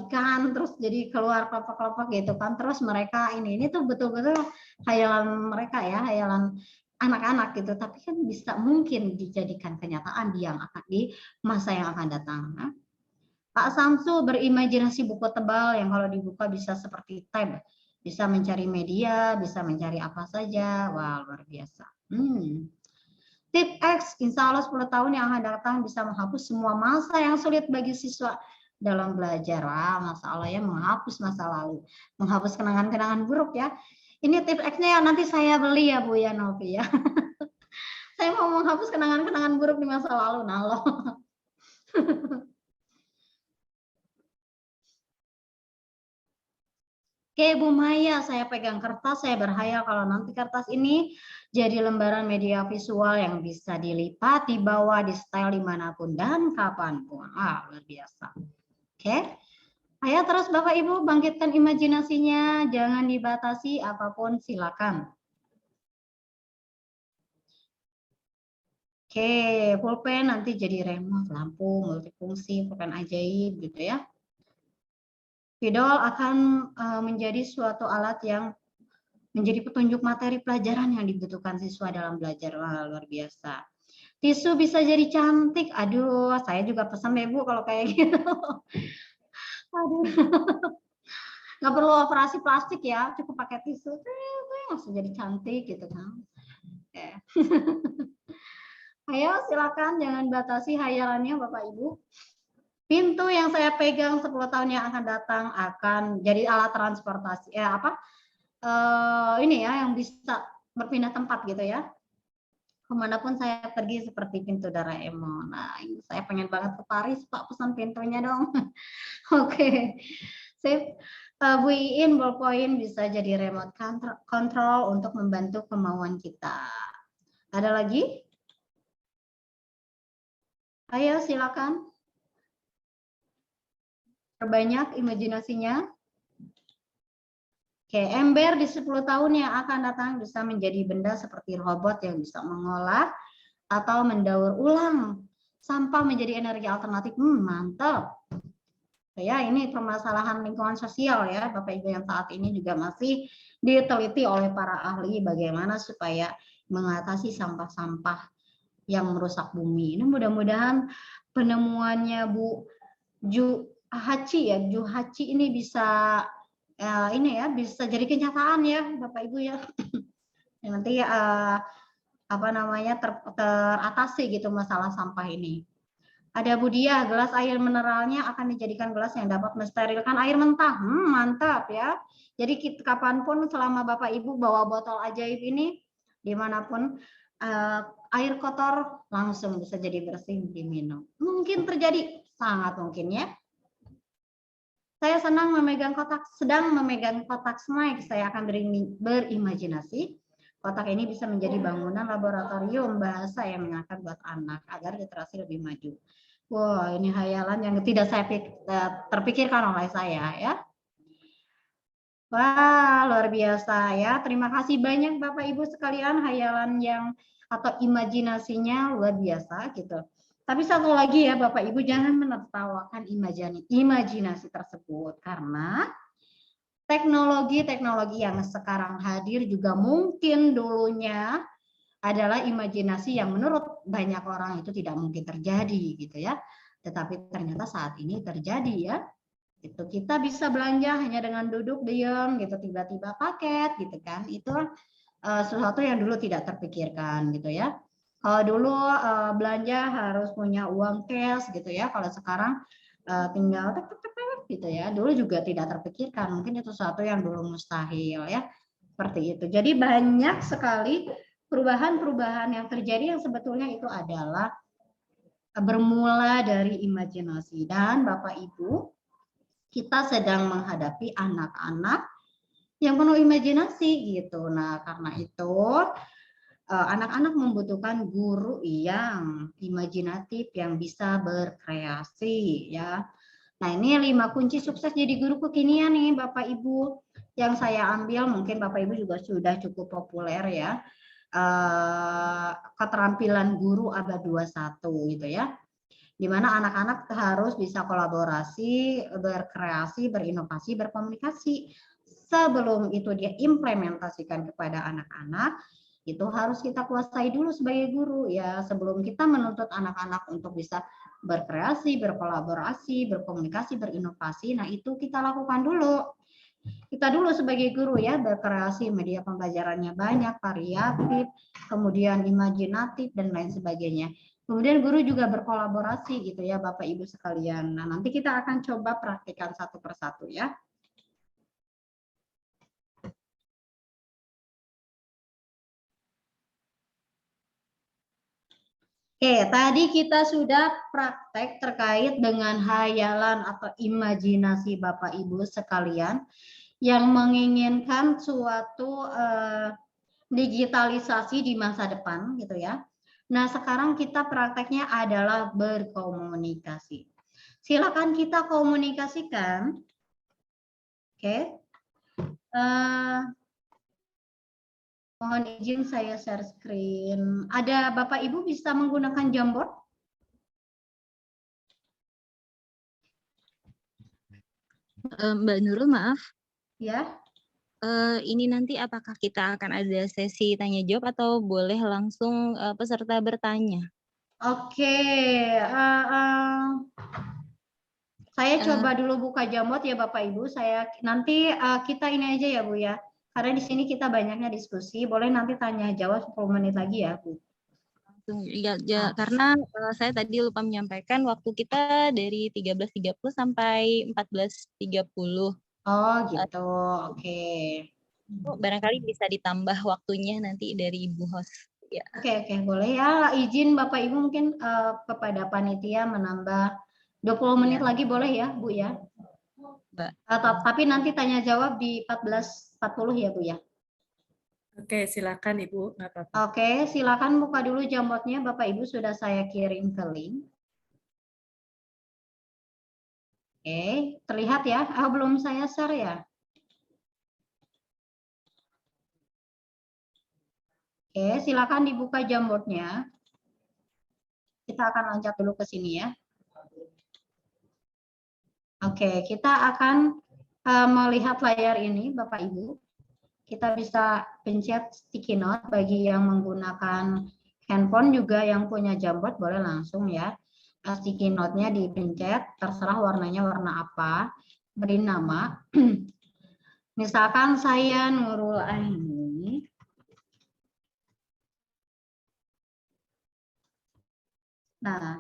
ikan terus jadi keluar kelopak-kelopak gitu kan. Terus mereka ini tuh betul-betul hayalan mereka ya, hayalan anak-anak gitu. Tapi kan bisa mungkin dijadikan kenyataan di masa yang akan datang. Nah, Pak Samsu berimajinasi buku tebal yang kalau dibuka bisa seperti tab, bisa mencari media, bisa mencari apa saja. Wah, luar biasa. Tip X, insya Allah 10 tahun yang akan datang bisa menghapus semua masa yang sulit bagi siswa dalam belajar. Wah, Masya Allah ya, menghapus masa lalu, menghapus kenangan-kenangan buruk ya. Ini tip X-nya ya, nanti saya beli ya Bu ya Novi ya. Saya mau menghapus kenangan-kenangan buruk di masa lalu. Nah loh. Oke Bu Maya, saya pegang kertas, saya berhayal kalau nanti kertas ini jadi lembaran media visual yang bisa dilipat, dibawa, di style dimanapun dan kapanpun. Luar biasa. Oke, ayo terus Bapak Ibu bangkitkan imajinasinya, jangan dibatasi apapun, silakan. Oke, pulpen nanti jadi remote, lampu, multifungsi, pulpen ajaib gitu ya. Spidol akan menjadi suatu alat yang menjadi petunjuk materi pelajaran yang dibutuhkan siswa dalam belajar. Wah, luar biasa. Tisu bisa jadi cantik. Aduh, saya juga pesan deh Bu kalau kayak gitu. Aduh. Nggak perlu operasi plastik ya, cukup pakai tisu. Langsung jadi cantik gitu kan. Oke. Ayo silakan jangan batasi hayalannya Bapak Ibu. Pintu yang saya pegang 10 tahun yang akan datang akan jadi alat transportasi. Ini ya yang bisa berpindah tempat gitu ya. Kemanapun saya pergi seperti pintu Doraemon. Nah, ini saya pengen banget ke Paris, Pak, pesan pintunya dong. Oke. Sip. Bu Iin, ballpoint bisa jadi remote control untuk membantu kemauan kita. Ada lagi? Ayo silakan. Perbanyak imajinasinya. Oke, ember di 10 tahun yang akan datang bisa menjadi benda seperti robot yang bisa mengolah atau mendaur ulang sampah menjadi energi alternatif. Mantap. Ya, ini permasalahan lingkungan sosial ya, Bapak Ibu yang saat ini juga masih diteliti oleh para ahli bagaimana supaya mengatasi sampah-sampah yang merusak bumi. Ini mudah-mudahan penemuannya Bu Juhachi ini bisa bisa jadi kenyataan ya Bapak Ibu ya. Nanti teratasi gitu masalah sampah ini. Ada Bu Dia, gelas air mineralnya akan dijadikan gelas yang dapat mensterilkan air mentah. Mantap ya. Jadi kapanpun selama Bapak Ibu bawa botol ajaib ini dimanapun air kotor langsung bisa jadi bersih diminum. Mungkin terjadi, sangat mungkin ya. Saya sedang memegang kotak snack. Saya akan berimajinasi. Kotak ini bisa menjadi bangunan laboratorium bahasa yang menyenangkan buat anak agar literasi lebih maju. Wah, ini hayalan yang tidak saya terpikirkan oleh saya ya. Wah, luar biasa ya. Terima kasih banyak Bapak Ibu sekalian, hayalan atau imajinasinya luar biasa gitu. Tapi satu lagi ya Bapak Ibu, jangan menertawakan imajinasi tersebut karena teknologi yang sekarang hadir juga mungkin dulunya adalah imajinasi yang menurut banyak orang itu tidak mungkin terjadi gitu ya. Tetapi ternyata saat ini terjadi ya. Itu kita bisa belanja hanya dengan duduk diam gitu, tiba-tiba paket gitu kan. Itu sesuatu yang dulu tidak terpikirkan gitu ya. Kalau dulu belanja harus punya uang cash gitu ya. Kalau sekarang tinggal tek, tek, tek, tek, gitu ya. Dulu juga tidak terpikirkan, mungkin itu sesuatu yang dulu mustahil ya. Seperti itu. Jadi banyak sekali perubahan-perubahan yang terjadi yang sebetulnya itu adalah bermula dari imajinasi. Dan Bapak Ibu, kita sedang menghadapi anak-anak yang penuh imajinasi gitu. Nah, karena itu anak-anak membutuhkan guru yang imajinatif, yang bisa berkreasi ya. Nah, ini 5 kunci sukses jadi guru kekinian nih Bapak Ibu. Yang saya ambil mungkin Bapak Ibu juga sudah cukup populer ya. Keterampilan guru abad 21 gitu ya. Di mana anak-anak harus bisa kolaborasi, berkreasi, berinovasi, berkomunikasi. Sebelum itu dia implementasikan kepada anak-anak, itu harus kita kuasai dulu sebagai guru ya. Sebelum kita menuntut anak-anak untuk bisa berkreasi, berkolaborasi, berkomunikasi, berinovasi, nah itu kita lakukan dulu. Kita dulu sebagai guru ya, berkreasi, media pembelajarannya banyak, variatif, kemudian imajinatif, dan lain sebagainya. Kemudian guru juga berkolaborasi gitu ya Bapak Ibu sekalian. Nah, nanti kita akan coba praktikkan satu persatu ya. Oke, tadi kita sudah praktek terkait dengan hayalan atau imajinasi Bapak Ibu sekalian yang menginginkan suatu digitalisasi di masa depan gitu ya. Nah, sekarang kita prakteknya adalah berkomunikasi. Silakan kita komunikasikan. Oke. Mohon izin saya share screen. Ada Bapak Ibu bisa menggunakan Jamboard? Mbak Nurul, maaf. Ya. Ini nanti apakah kita akan ada sesi tanya jawab atau boleh langsung peserta bertanya? Oke. Saya coba dulu buka Jamboard ya Bapak Ibu. Saya nanti kita ini aja ya Bu ya. Karena di sini kita banyaknya diskusi. Boleh nanti tanya jawab 10 menit lagi ya Bu. Ya, karena saya tadi lupa menyampaikan waktu kita dari 13.30 sampai 14.30. Oh gitu, oke. Barangkali bisa ditambah waktunya nanti dari Ibu host. Ya. Oke, boleh ya. Izin Bapak Ibu mungkin kepada panitia menambah 20 menit lagi boleh ya Bu ya. Tapi nanti tanya jawab di 14.40 ya Bu ya. Oke, silakan Ibu. Nggak apa-apa. Oke, silakan buka dulu Jamboardnya Bapak Ibu, sudah saya kirim ke link. Oke, terlihat ya? Belum saya share ya? Oke, silakan dibuka Jamboardnya. Kita akan loncat dulu ke sini ya. Oke, kita akan melihat layar ini Bapak Ibu. Kita bisa pencet sticky note bagi yang menggunakan handphone, juga yang punya Jamboard boleh langsung ya. Sticky note-nya dipencet, terserah warnanya warna apa, beri nama. Misalkan saya Nurul Aini. Nah,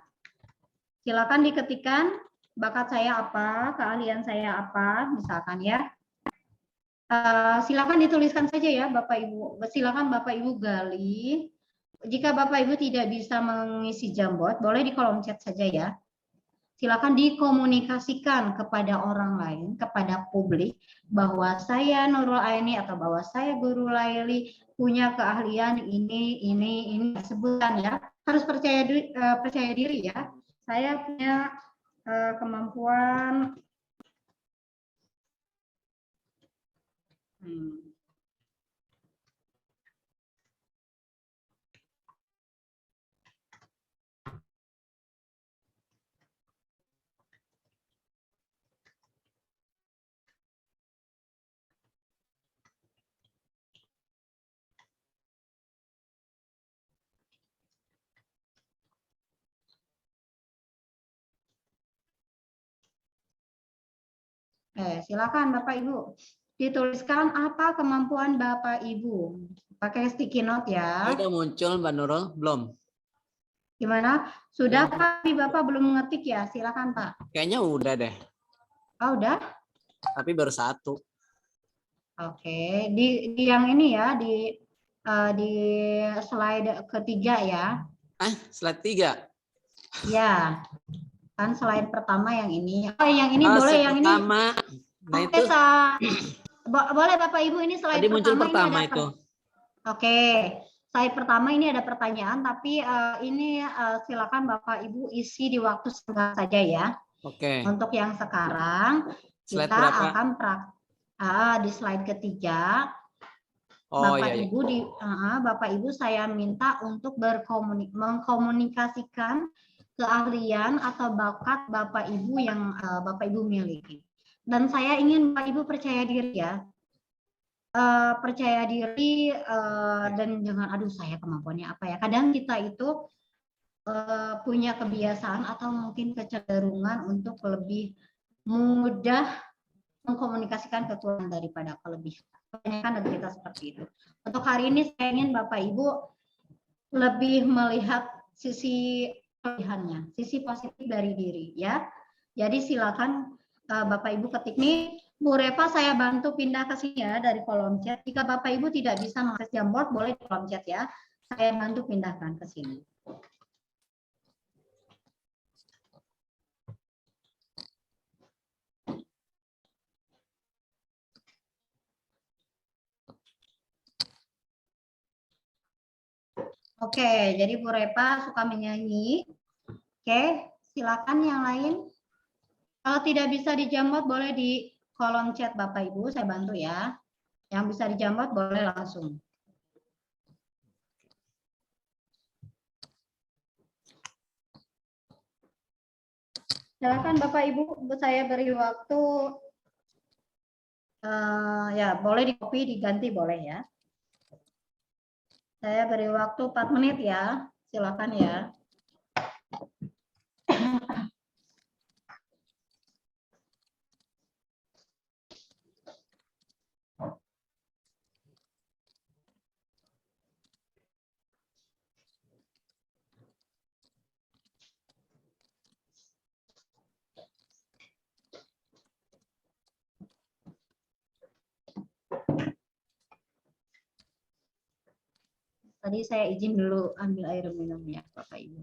silakan diketikkan bakat saya apa, keahlian saya apa, misalkan ya. Silakan dituliskan saja ya Bapak Ibu. Silakan Bapak Ibu gali. Jika Bapak Ibu tidak bisa mengisi Jamboard, boleh di kolom chat saja ya. Silakan dikomunikasikan kepada orang lain, kepada publik, bahwa saya Nurul Aini atau bahwa saya Guru Laili punya keahlian ini sebutan ya. Harus percaya diri ya. Saya punya kemampuan silakan Bapak Ibu. Dituliskan apa kemampuan Bapak Ibu. Pakai sticky note ya. Sudah muncul Mbak Nurul? Belum? Gimana? Sudah Pak? Bapak belum ngetik ya? Silakan Pak. Kayaknya udah deh, Oh, udah? tapi baru satu. Oke, di yang ini ya, di slide ketiga ya. Slide 3. Ya, kan slide pertama yang ini. Oh, yang ini Oh, boleh slide yang pertama. ini. Nah, Oke, itu boleh Bapak Ibu ini slide tadi muncul pertama ini pertama itu. Oke, slide pertama ini ada pertanyaan, tapi ini silakan Bapak Ibu isi di waktu singkat saja ya. Oke. Untuk yang sekarang Slide kita berapa? akan di slide ketiga. Oh Bapak iya, iya. Ibu Bapak Ibu saya minta untuk mengkomunikasikan keahlian atau bakat Bapak Ibu yang Bapak Ibu miliki. Dan saya ingin Bapak Ibu percaya diri ya. Percaya diri dan jangan aduh saya kemampuannya apa ya. Kadang kita itu punya kebiasaan atau mungkin kecenderungan untuk lebih mudah mengkomunikasikan kekurangan daripada kelebihan. Kebanyakan dari kita seperti itu. Untuk hari ini saya ingin Bapak Ibu lebih melihat sisi kelebihannya, sisi positif dari diri ya. Jadi silakan Bapak Ibu ketik nih. Bu Repa saya bantu pindah ke sini ya dari kolom chat. Jika Bapak Ibu tidak bisa mengakses Jamboard boleh di kolom chat ya. Saya bantu pindahkan ke sini. Oke, jadi Bu Repa suka menyanyi. Oke, silakan yang lain. Kalau tidak bisa di Jamboard boleh di kolom chat Bapak Ibu, saya bantu ya. Yang bisa di Jamboard boleh langsung. Silakan Bapak Ibu, saya beri waktu. Ya, boleh di copy, diganti boleh ya. Saya beri waktu 4 menit ya. Silakan ya. Tadi saya izin dulu ambil air minum ya, Bapak Ibu.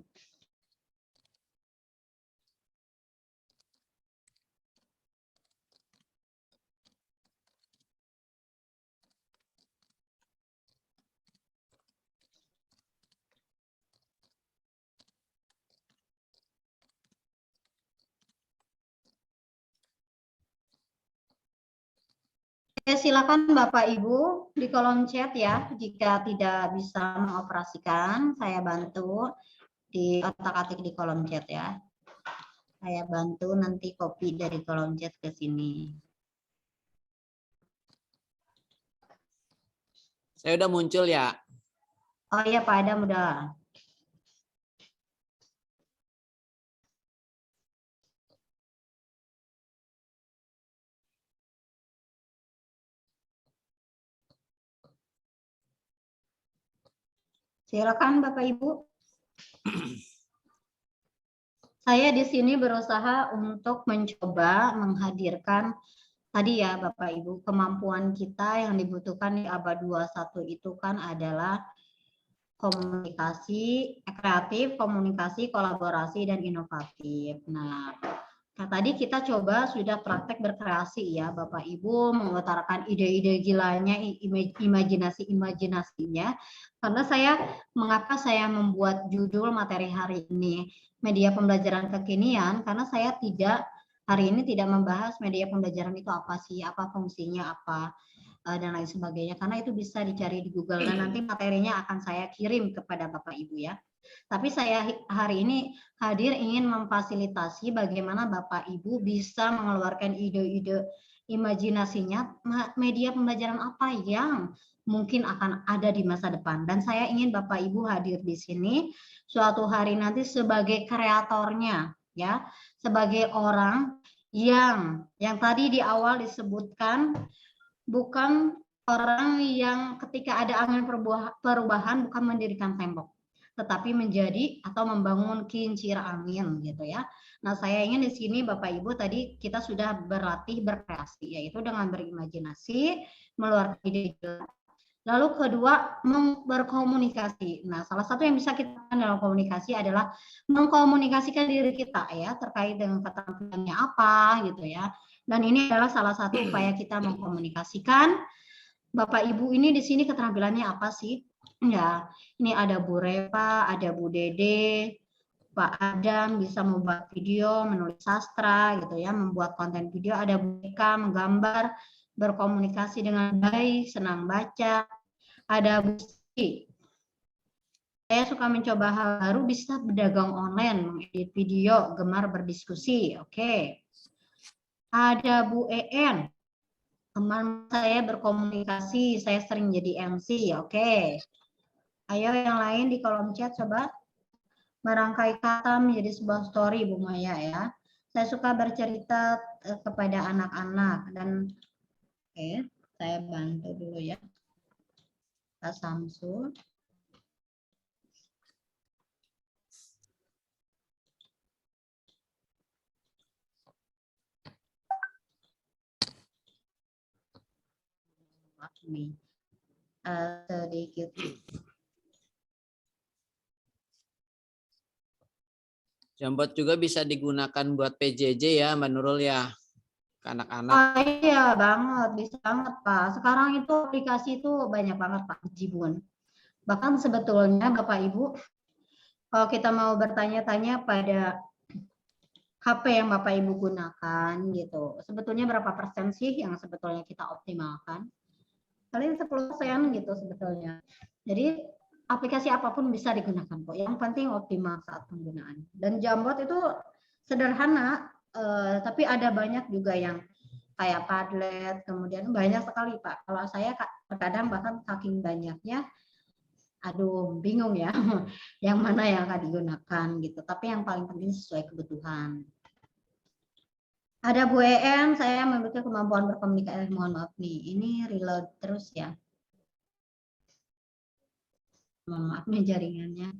Silakan Bapak Ibu di kolom chat ya. Jika tidak bisa mengoperasikan, saya bantu di otak-atik di kolom chat ya. Saya bantu nanti copy dari kolom chat ke sini. Saya udah muncul ya. Oh iya Pak Adam udah. Silakan Bapak Ibu. Saya di sini berusaha untuk mencoba menghadirkan tadi ya Bapak Ibu, kemampuan kita yang dibutuhkan di abad 21 itu kan adalah komunikasi kreatif, komunikasi, kolaborasi, dan inovatif. Nah, tadi kita coba sudah praktek berkreasi ya Bapak Ibu, mengutarakan ide-ide gilanya, imajinasinya. Karena mengapa saya membuat judul materi hari ini media pembelajaran kekinian, karena saya hari ini tidak membahas media pembelajaran itu apa sih, apa fungsinya, apa dan lain sebagainya, karena itu bisa dicari di Google dan nanti materinya akan saya kirim kepada Bapak Ibu ya. Tapi saya hari ini hadir ingin memfasilitasi bagaimana Bapak Ibu bisa mengeluarkan ide-ide imajinasinya media pembelajaran apa yang mungkin akan ada di masa depan, dan saya ingin Bapak Ibu hadir di sini suatu hari nanti sebagai kreatornya ya, sebagai orang yang tadi di awal disebutkan bukan orang yang ketika ada angin perubahan bukan mendirikan tembok, tetapi menjadi atau membangun kincir angin gitu ya. Nah, saya ingin di sini Bapak Ibu tadi kita sudah berlatih berkreasi, yaitu dengan berimajinasi, meluarkan ide. Lalu kedua, berkomunikasi. Nah, salah satu yang bisa kita lakukan dalam komunikasi adalah mengkomunikasikan diri kita ya, terkait dengan keterampilannya apa gitu ya. Dan ini adalah salah satu upaya kita mengkomunikasikan. Bapak Ibu ini di sini keterampilannya apa sih? Ya, ini ada Bu Repa, ada Bu Dede, Pak Adam bisa membuat video, menulis sastra gitu ya, membuat konten video, ada Bu Eka menggambar, berkomunikasi dengan baik, senang baca, ada Bu Siti. Saya suka mencoba hal baru, bisa berdagang online, mengedit video, gemar berdiskusi. Oke. Ada Bu En. Teman saya berkomunikasi, saya sering jadi MC. Oke. Ayo yang lain di kolom chat coba. Merangkai kata menjadi sebuah story Bu Maya ya. Saya suka bercerita kepada anak-anak dan oke, saya bantu dulu ya. Pak Samsul. Nih. Sedikit. Jamboard juga bisa digunakan buat PJJ ya, Mbak Nurul ya, ke anak-anak. Oh iya banget, bisa banget Pak. Sekarang itu aplikasi itu banyak banget Pak, Jibun. Bahkan sebetulnya Bapak Ibu, kalau kita mau bertanya-tanya pada HP yang Bapak Ibu gunakan gitu, sebetulnya berapa persen sih yang sebetulnya kita optimalkan? Paling 10% gitu sebetulnya. Jadi aplikasi apapun bisa digunakan kok. Yang penting optimal saat penggunaan. Dan Jamboard itu sederhana, tapi ada banyak juga yang kayak Padlet, kemudian banyak sekali Pak. Kalau saya terkadang bahkan saking banyaknya, aduh bingung ya, yang mana yang akan digunakan gitu. Tapi yang paling penting sesuai kebutuhan. Ada Bu En, saya memiliki kemampuan berkomunikasi. Mohon maaf nih, ini reload terus ya. Mohon maaf nih jaringannya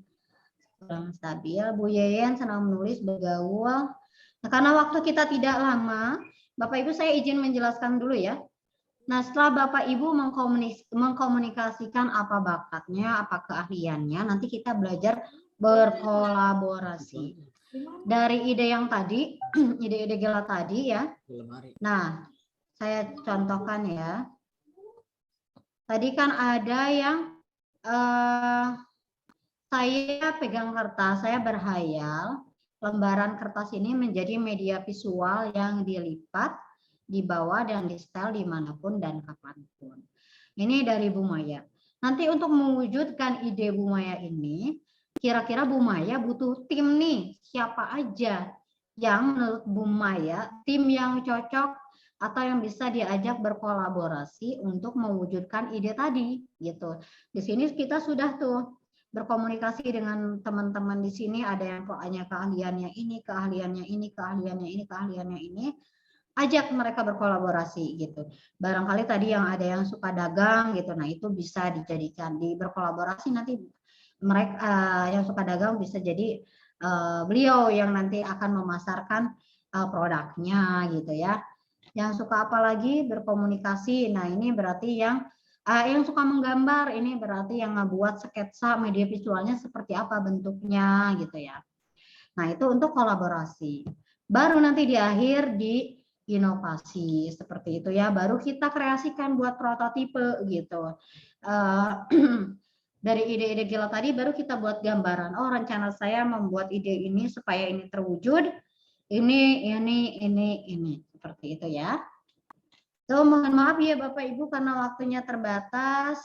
kurang stabil. Bu Yeyen senang menulis, bergaul. Nah, karena waktu kita tidak lama, Bapak Ibu saya izin menjelaskan dulu ya. Nah, setelah Bapak Ibu mengkomunikasikan apa bakatnya, apa keahliannya, nanti kita belajar berkolaborasi. Dari ide yang tadi, ide-ide gila tadi ya. Nah, saya contohkan ya. Tadi kan ada yang saya pegang kertas, saya berhayal lembaran kertas ini menjadi media visual yang dilipat, dibawa dan di setel dimanapun dan kapanpun. Ini dari Bu Maya. Nanti untuk mewujudkan ide Bu Maya ini, kira-kira Bu Maya butuh tim nih, siapa aja yang menurut Bu Maya tim yang cocok atau yang bisa diajak berkolaborasi untuk mewujudkan ide tadi gitu. Di sini kita sudah tuh berkomunikasi dengan teman-teman di sini, ada yang punya keahliannya ini, keahliannya ini, keahliannya ini, keahliannya ini. Ajak mereka berkolaborasi gitu. Barangkali tadi yang ada yang suka dagang gitu, nah itu bisa dijadikan di berkolaborasi nanti mereka yang suka dagang bisa jadi beliau yang nanti akan memasarkan produknya gitu ya. Yang suka apa lagi berkomunikasi, nah ini berarti yang suka menggambar, ini berarti yang ngebuat sketsa media visualnya seperti apa bentuknya gitu ya. Nah itu untuk kolaborasi. Baru nanti di akhir di inovasi seperti itu ya, baru kita kreasikan buat prototipe gitu. Dari ide-ide gila tadi baru kita buat gambaran. Oh, rencana saya membuat ide ini supaya ini terwujud. Ini seperti itu ya. So, mohon maaf ya Bapak Ibu karena waktunya terbatas,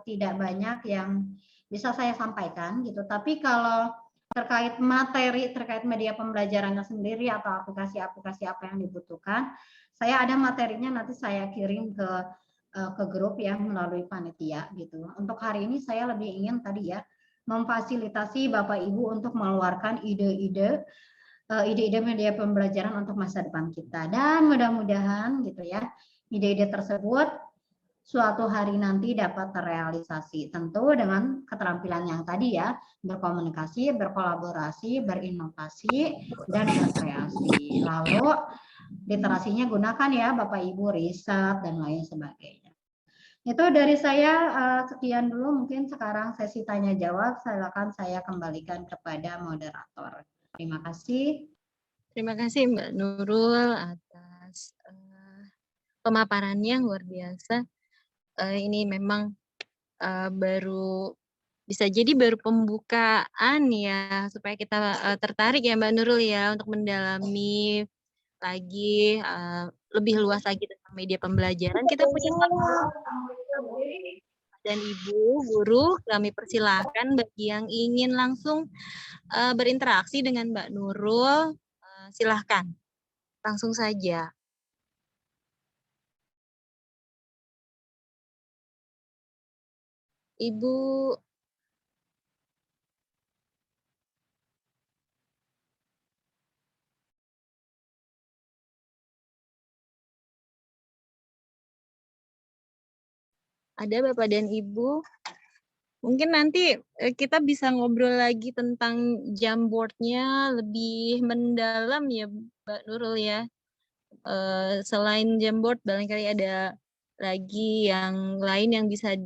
tidak banyak yang bisa saya sampaikan gitu. Tapi kalau terkait materi, terkait media pembelajarannya sendiri atau aplikasi-aplikasi apa yang dibutuhkan, saya ada materinya nanti saya kirim ke grup ya melalui panitia gitu. Untuk hari ini saya lebih ingin tadi ya memfasilitasi Bapak Ibu untuk mengeluarkan ide-ide media pembelajaran untuk masa depan kita, dan mudah-mudahan gitu ya ide-ide tersebut suatu hari nanti dapat terrealisasi. Tentu dengan keterampilan yang tadi ya, berkomunikasi, berkolaborasi, berinovasi, dan berkreasi. Lalu literasinya gunakan ya Bapak Ibu, riset dan lain sebagainya. Itu dari saya, sekian dulu, mungkin sekarang sesi tanya jawab, silakan saya kembalikan kepada moderator. Terima kasih. Terima kasih Mbak Nurul atas pemaparannya luar biasa. Ini memang bisa jadi baru pembukaan ya, supaya kita tertarik ya Mbak Nurul ya untuk mendalami lagi lebih luas lagi tentang media pembelajaran. Kita punya dan Ibu guru, kami persilahkan bagi yang ingin langsung berinteraksi dengan Mbak Nurul, silahkan langsung saja. Ibu. Ada Bapak dan Ibu. Mungkin nanti kita bisa ngobrol lagi tentang Jamboard-nya lebih mendalam ya Mbak Nurul ya. Selain Jamboard, barangkali ada lagi yang lain yang bisa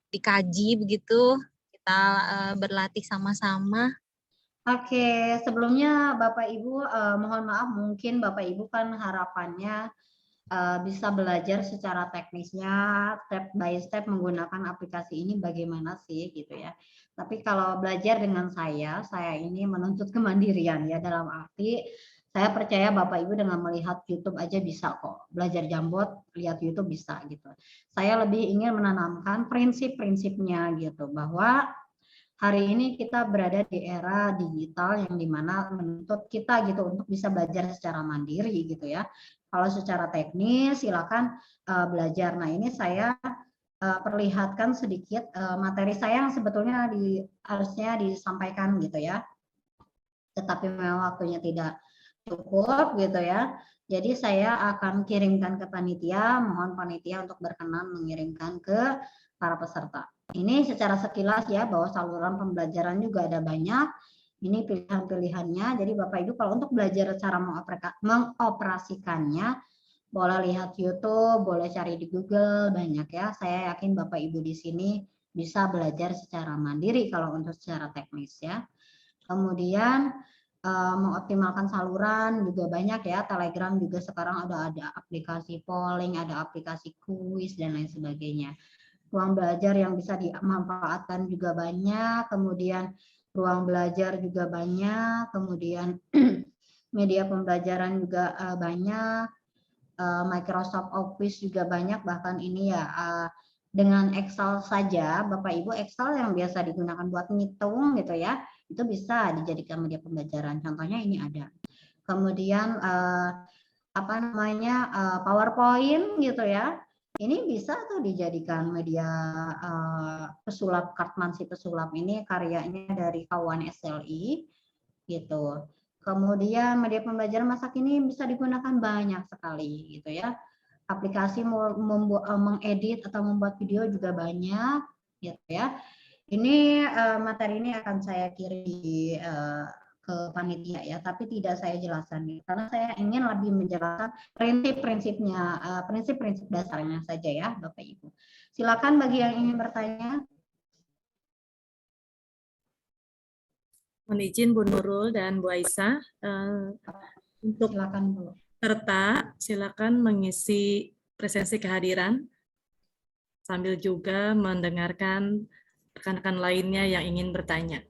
dikaji begitu. Kita berlatih sama-sama. Oke, sebelumnya Bapak Ibu, mohon maaf, mungkin Bapak Ibu kan harapannya bisa belajar secara teknisnya, step by step menggunakan aplikasi ini bagaimana sih gitu ya. Tapi kalau belajar dengan saya ini menuntut kemandirian ya, dalam arti saya percaya Bapak Ibu dengan melihat YouTube aja bisa kok. Belajar Jamboard, lihat YouTube bisa gitu. Saya lebih ingin menanamkan prinsip-prinsipnya gitu, bahwa hari ini kita berada di era digital yang dimana menuntut kita gitu untuk bisa belajar secara mandiri gitu ya. Kalau secara teknis silakan belajar. Nah ini saya perlihatkan sedikit materi saya yang sebetulnya harusnya disampaikan gitu ya. Tetapi memang waktunya tidak cukup gitu ya. Jadi saya akan kirimkan ke panitia, mohon panitia untuk berkenan mengirimkan ke para peserta. Ini secara sekilas ya, bahwa saluran pembelajaran juga ada banyak. Ini pilihan-pilihannya. Jadi Bapak Ibu kalau untuk belajar cara mengoperasikannya, boleh lihat YouTube, boleh cari di Google, banyak ya. Saya yakin Bapak Ibu di sini bisa belajar secara mandiri kalau untuk secara teknis ya. Kemudian mengoptimalkan saluran juga banyak ya. Telegram juga sekarang ada aplikasi polling, ada aplikasi kuis dan lain sebagainya. Ruang belajar yang bisa dimanfaatkan juga banyak, kemudian ruang belajar juga banyak, kemudian media pembelajaran juga banyak, Microsoft Office juga banyak, bahkan ini ya dengan Excel saja, Bapak Ibu, Excel yang biasa digunakan buat ngitung gitu ya, itu bisa dijadikan media pembelajaran. Contohnya ini ada. Kemudian apa namanya PowerPoint gitu ya. Ini bisa tuh dijadikan media pesulap, Kartmansi pesulap ini karyanya dari kawan SLI gitu. Kemudian media pembelajaran masa kini bisa digunakan banyak sekali gitu ya. Aplikasi mengedit atau membuat video juga banyak gitu ya. Ini materi ini akan saya kirim ke panitia ya, tapi tidak saya jelaskan karena saya ingin lebih menjelaskan prinsip-prinsipnya, prinsip-prinsip dasarnya saja ya Bapak Ibu. Silakan bagi yang ingin bertanya. Mohon izin Bu Nurul dan Bu Aisyah, untuk silakan Bu. Serta silakan mengisi presensi kehadiran sambil juga mendengarkan rekan-rekan lainnya yang ingin bertanya.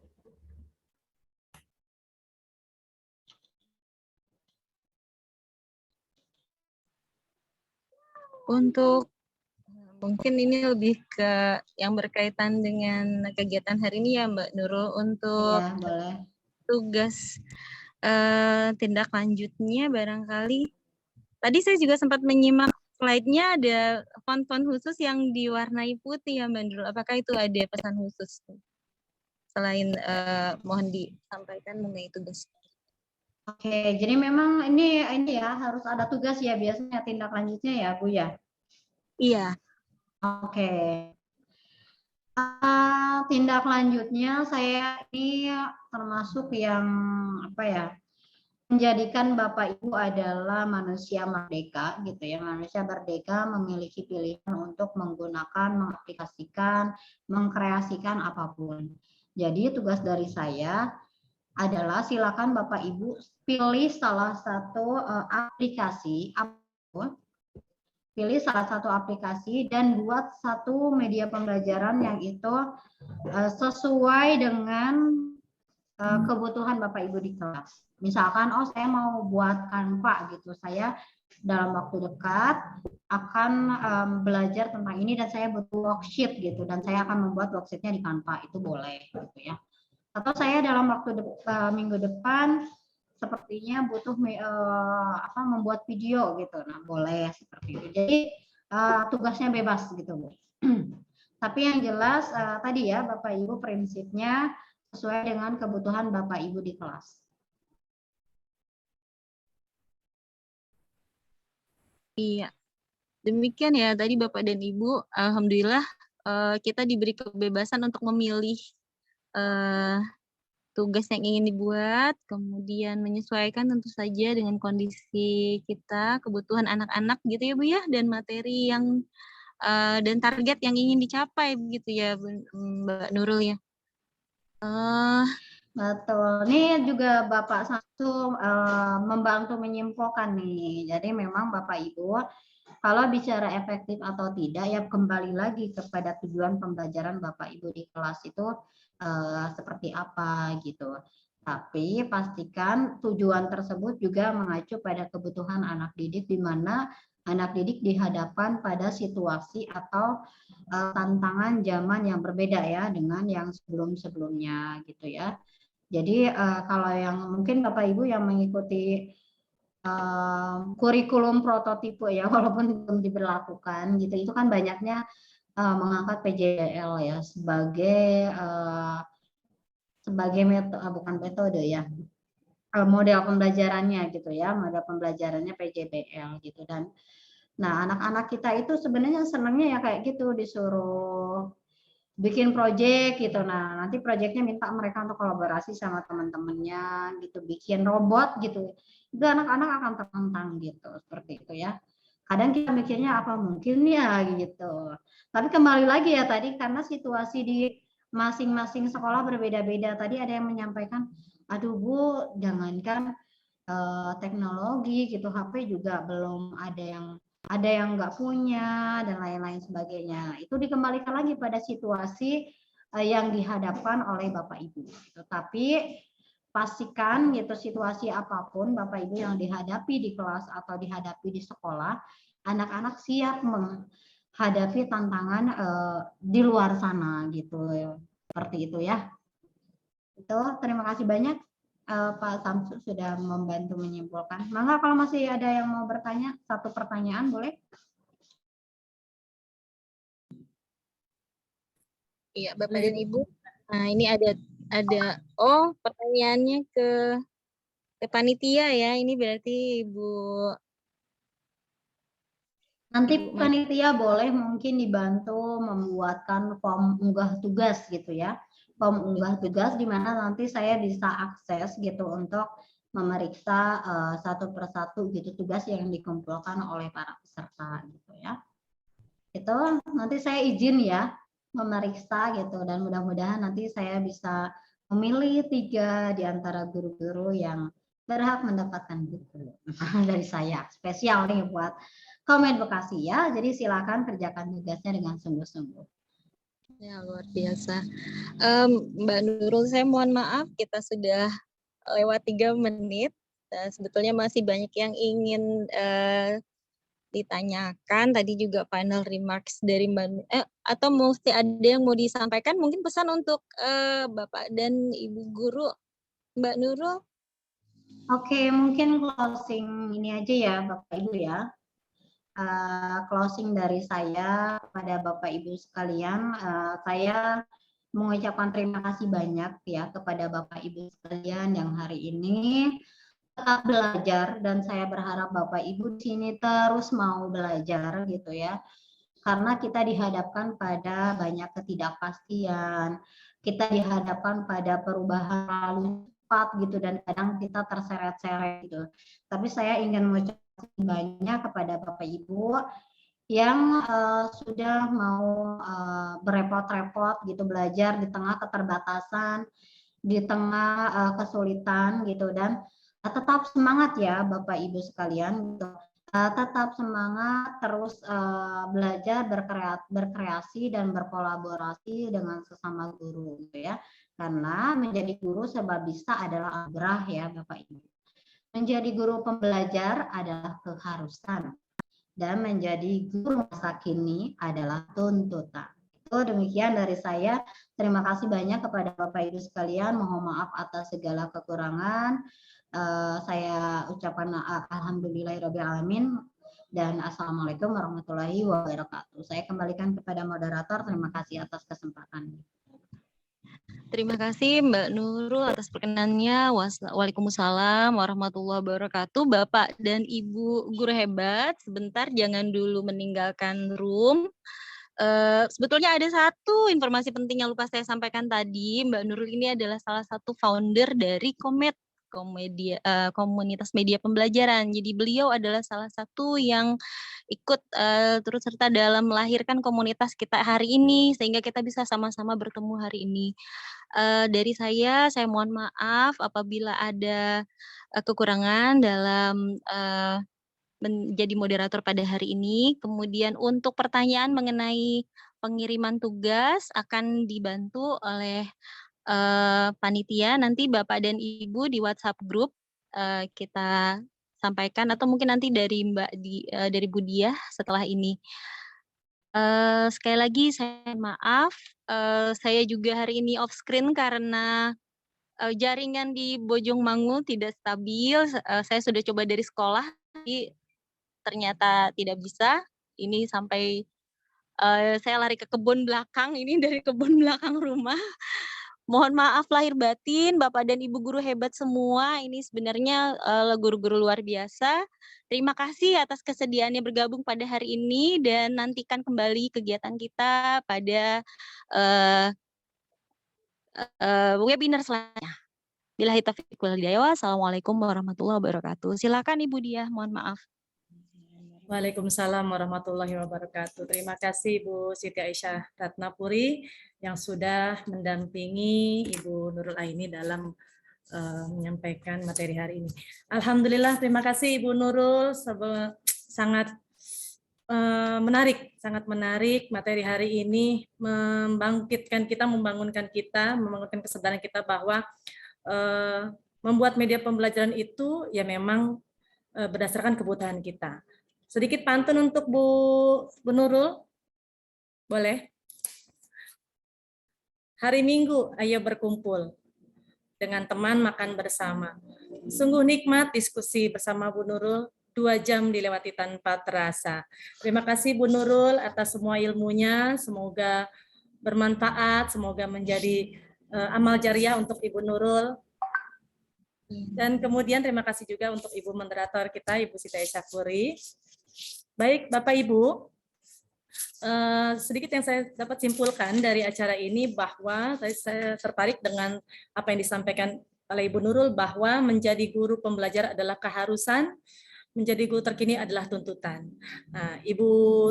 Untuk mungkin ini lebih ke yang berkaitan dengan kegiatan hari ini ya Mbak Nurul, untuk ya, boleh. Tugas tindak lanjutnya barangkali. Tadi saya juga sempat menyimak slide-nya, ada font-font khusus yang diwarnai putih ya Mbak Nurul. Apakah itu ada pesan khusus? Selain mohon disampaikan mengenai tugas. Oke, jadi memang ini ya harus ada tugas ya biasanya tindak lanjutnya ya Bu ya. Iya. Oke. Tindak lanjutnya saya ini termasuk yang apa ya, menjadikan Bapak Ibu adalah manusia merdeka gitu ya. Manusia merdeka memiliki pilihan untuk menggunakan, mengaplikasikan, mengkreasikan apapun. Jadi tugas dari saya adalah silakan Bapak Ibu pilih salah satu aplikasi apapun, pilih salah satu aplikasi dan buat satu media pembelajaran yang itu sesuai dengan kebutuhan Bapak Ibu di kelas. Misalkan, oh saya mau buat Canva gitu, saya dalam waktu dekat akan belajar tentang ini dan saya butuh worksheet gitu, dan saya akan membuat worksheetnya di Canva, itu boleh gitu ya. Atau saya dalam waktu minggu depan sepertinya butuh membuat video gitu, nah boleh seperti itu. Jadi tugasnya bebas gitu Bu. Tapi yang jelas tadi ya Bapak Ibu prinsipnya sesuai dengan kebutuhan Bapak Ibu di kelas. Iya, demikian ya tadi Bapak dan Ibu. Alhamdulillah kita diberi kebebasan untuk memilih tugas yang ingin dibuat, kemudian menyesuaikan tentu saja dengan kondisi kita, kebutuhan anak-anak gitu ya Bu ya, dan materi yang dan target yang ingin dicapai begitu ya Mbak Nurul ya. Betul. Ini juga Bapak Samsu membantu menyimpulkan nih. Jadi memang Bapak Ibu kalau bicara efektif atau tidak ya kembali lagi kepada tujuan pembelajaran Bapak Ibu di kelas itu seperti apa gitu. Tapi pastikan tujuan tersebut juga mengacu pada kebutuhan anak didik, di mana anak didik dihadapkan pada situasi atau tantangan zaman yang berbeda ya dengan yang sebelum-sebelumnya gitu ya. Jadi kalau yang mungkin Bapak Ibu yang mengikuti kurikulum prototipe ya, walaupun belum diberlakukan gitu, itu kan banyaknya mengangkat PJBL ya sebagai bukan metode ya, model pembelajarannya gitu ya, model pembelajarannya PJBL gitu. Dan nah anak-anak kita itu sebenarnya senangnya ya kayak gitu, disuruh bikin proyek gitu. Nah nanti proyeknya minta mereka untuk kolaborasi sama teman-temannya gitu, bikin robot gitu, itu anak-anak akan tertantang gitu, seperti itu ya. Kadang kita mikirnya apa mungkin ya gitu, tapi kembali lagi ya tadi karena situasi di masing-masing sekolah berbeda-beda. Tadi ada yang menyampaikan, aduh Bu, jangankan teknologi gitu, HP juga belum ada yang nggak punya dan lain-lain sebagainya. Itu dikembalikan lagi pada situasi yang dihadapkan oleh Bapak Ibu. Gitu. Tapi pastikan gitu situasi apapun Bapak Ibu yang dihadapi di kelas atau dihadapi di sekolah, anak-anak siap menghadapi tantangan di luar sana gitu. Seperti itu ya. Itu terima kasih banyak Pak Samsu sudah membantu menyimpulkan. Mangga kalau masih ada yang mau bertanya, satu pertanyaan boleh? Iya, Bapak dan Ibu. Nah, ini ada pertanyaannya ke panitia ya. Ini berarti Ibu. Nanti panitia boleh mungkin dibantu membuatkan form unggah tugas gitu ya. Form unggah tugas di mana nanti saya bisa akses gitu untuk memeriksa satu persatu gitu tugas yang dikumpulkan oleh para peserta gitu ya. Itu nanti saya izin ya memeriksa gitu, dan mudah-mudahan nanti saya bisa memilih 3 di antara guru-guru yang berhak mendapatkan buku dari saya. Spesial nih buat Komen Bekasi ya. Jadi silakan kerjakan tugasnya dengan sungguh-sungguh. Ya, luar biasa. Mbak Nurul, saya mohon maaf kita sudah lewat 3 menit. Sebetulnya masih banyak yang ingin ditanyakan. Tadi juga final remarks dari Mbak atau mesti ada yang mau disampaikan, mungkin pesan untuk Bapak dan Ibu guru, Mbak Nurul. Oke, mungkin closing ini aja ya Bapak Ibu ya. Closing dari saya kepada Bapak Ibu sekalian, saya mengucapkan terima kasih banyak ya kepada Bapak Ibu sekalian yang hari ini tetap belajar, dan saya berharap Bapak Ibu di sini terus mau belajar gitu ya. Karena kita dihadapkan pada banyak ketidakpastian, kita dihadapkan pada perubahan lalu cepat gitu, dan kadang kita terseret-seret gitu. Tapi saya ingin mengucapkan banyak kepada Bapak Ibu yang sudah mau berepot-repot gitu belajar di tengah keterbatasan, di tengah kesulitan gitu, dan tetap semangat ya Bapak Ibu sekalian gitu. Tetap semangat terus belajar, berkreasi dan berkolaborasi dengan sesama guru gitu ya. Karena menjadi guru serba bisa adalah anugerah ya Bapak Ibu. Menjadi guru pembelajar adalah keharusan, dan menjadi guru masa kini adalah tuntutan. Itu demikian dari saya. Terima kasih banyak kepada Bapak Ibu sekalian. Mohon maaf atas segala kekurangan. Saya ucapkan alhamdulillahirrahmanirrahim dan assalamualaikum warahmatullahi wabarakatuh. Saya kembalikan kepada moderator. Terima kasih atas kesempatannya. Terima kasih Mbak Nurul atas perkenannya. Waalaikumsalam warahmatullahi wabarakatuh. Bapak dan Ibu guru hebat, sebentar jangan dulu meninggalkan room. Sebetulnya ada satu informasi penting yang lupa saya sampaikan tadi. Mbak Nurul ini adalah salah satu founder dari komunitas media pembelajaran. Jadi beliau adalah salah satu yang ikut turut serta dalam melahirkan komunitas kita hari ini, sehingga kita bisa sama-sama bertemu hari ini. Dari saya mohon maaf apabila ada kekurangan dalam menjadi moderator pada hari ini. Kemudian untuk pertanyaan mengenai pengiriman tugas akan dibantu oleh panitia. Nanti Bapak dan Ibu di WhatsApp grup kita sampaikan, atau mungkin nanti dari dari Bu Diah setelah ini. Sekali lagi saya maaf, saya juga hari ini off screen karena jaringan di Bojongmangu tidak stabil. Saya sudah coba dari sekolah, tapi ternyata tidak bisa. Ini sampai saya lari ke kebun belakang, ini dari kebun belakang rumah. Mohon maaf lahir batin, Bapak dan Ibu guru hebat semua. Ini sebenarnya guru-guru luar biasa. Terima kasih atas kesediaannya bergabung pada hari ini, dan nantikan kembali kegiatan kita pada webinar selanjutnya. Billahi taufiq wal hidayah. Assalamualaikum warahmatullahi wabarakatuh. Silakan Ibu Diah, mohon maaf. Waalaikumsalam warahmatullahi wabarakatuh. Terima kasih Ibu Siti Aisyah Ratnapuri yang sudah mendampingi Ibu Nurul Aini dalam menyampaikan materi hari ini. Alhamdulillah, terima kasih Ibu Nurul, sangat sangat menarik materi hari ini, membangkitkan kita, membangunkan kesadaran kita bahwa membuat media pembelajaran itu ya memang berdasarkan kebutuhan kita. Sedikit pantun untuk Bu Nurul, boleh? Hari Minggu, ayo berkumpul dengan teman makan bersama. Sungguh nikmat diskusi bersama Bu Nurul, 2 jam dilewati tanpa terasa. Terima kasih Bu Nurul atas semua ilmunya, semoga bermanfaat, semoga menjadi amal jariah untuk Ibu Nurul. Dan kemudian terima kasih juga untuk Ibu moderator kita, Ibu Siti Aisyah Puri. Baik, Bapak Ibu, sedikit yang saya dapat simpulkan dari acara ini bahwa saya tertarik dengan apa yang disampaikan oleh Ibu Nurul bahwa menjadi guru pembelajar adalah keharusan, menjadi guru terkini adalah tuntutan. Nah, Ibu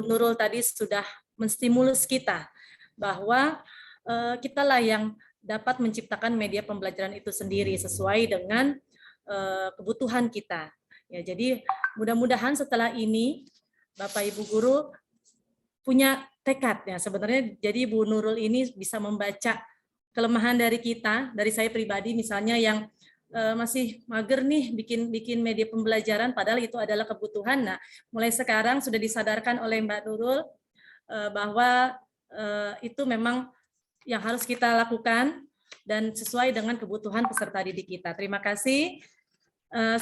Nurul tadi sudah menstimulus kita bahwa kitalah yang dapat menciptakan media pembelajaran itu sendiri sesuai dengan kebutuhan kita. Ya, jadi mudah-mudahan setelah ini Bapak Ibu guru punya tekad ya. Sebenarnya jadi Bu Nurul ini bisa membaca kelemahan dari kita, dari saya pribadi misalnya yang masih mager nih bikin media pembelajaran padahal itu adalah kebutuhan. Nah, mulai sekarang sudah disadarkan oleh Mbak Nurul bahwa itu memang yang harus kita lakukan dan sesuai dengan kebutuhan peserta didik kita. Terima kasih.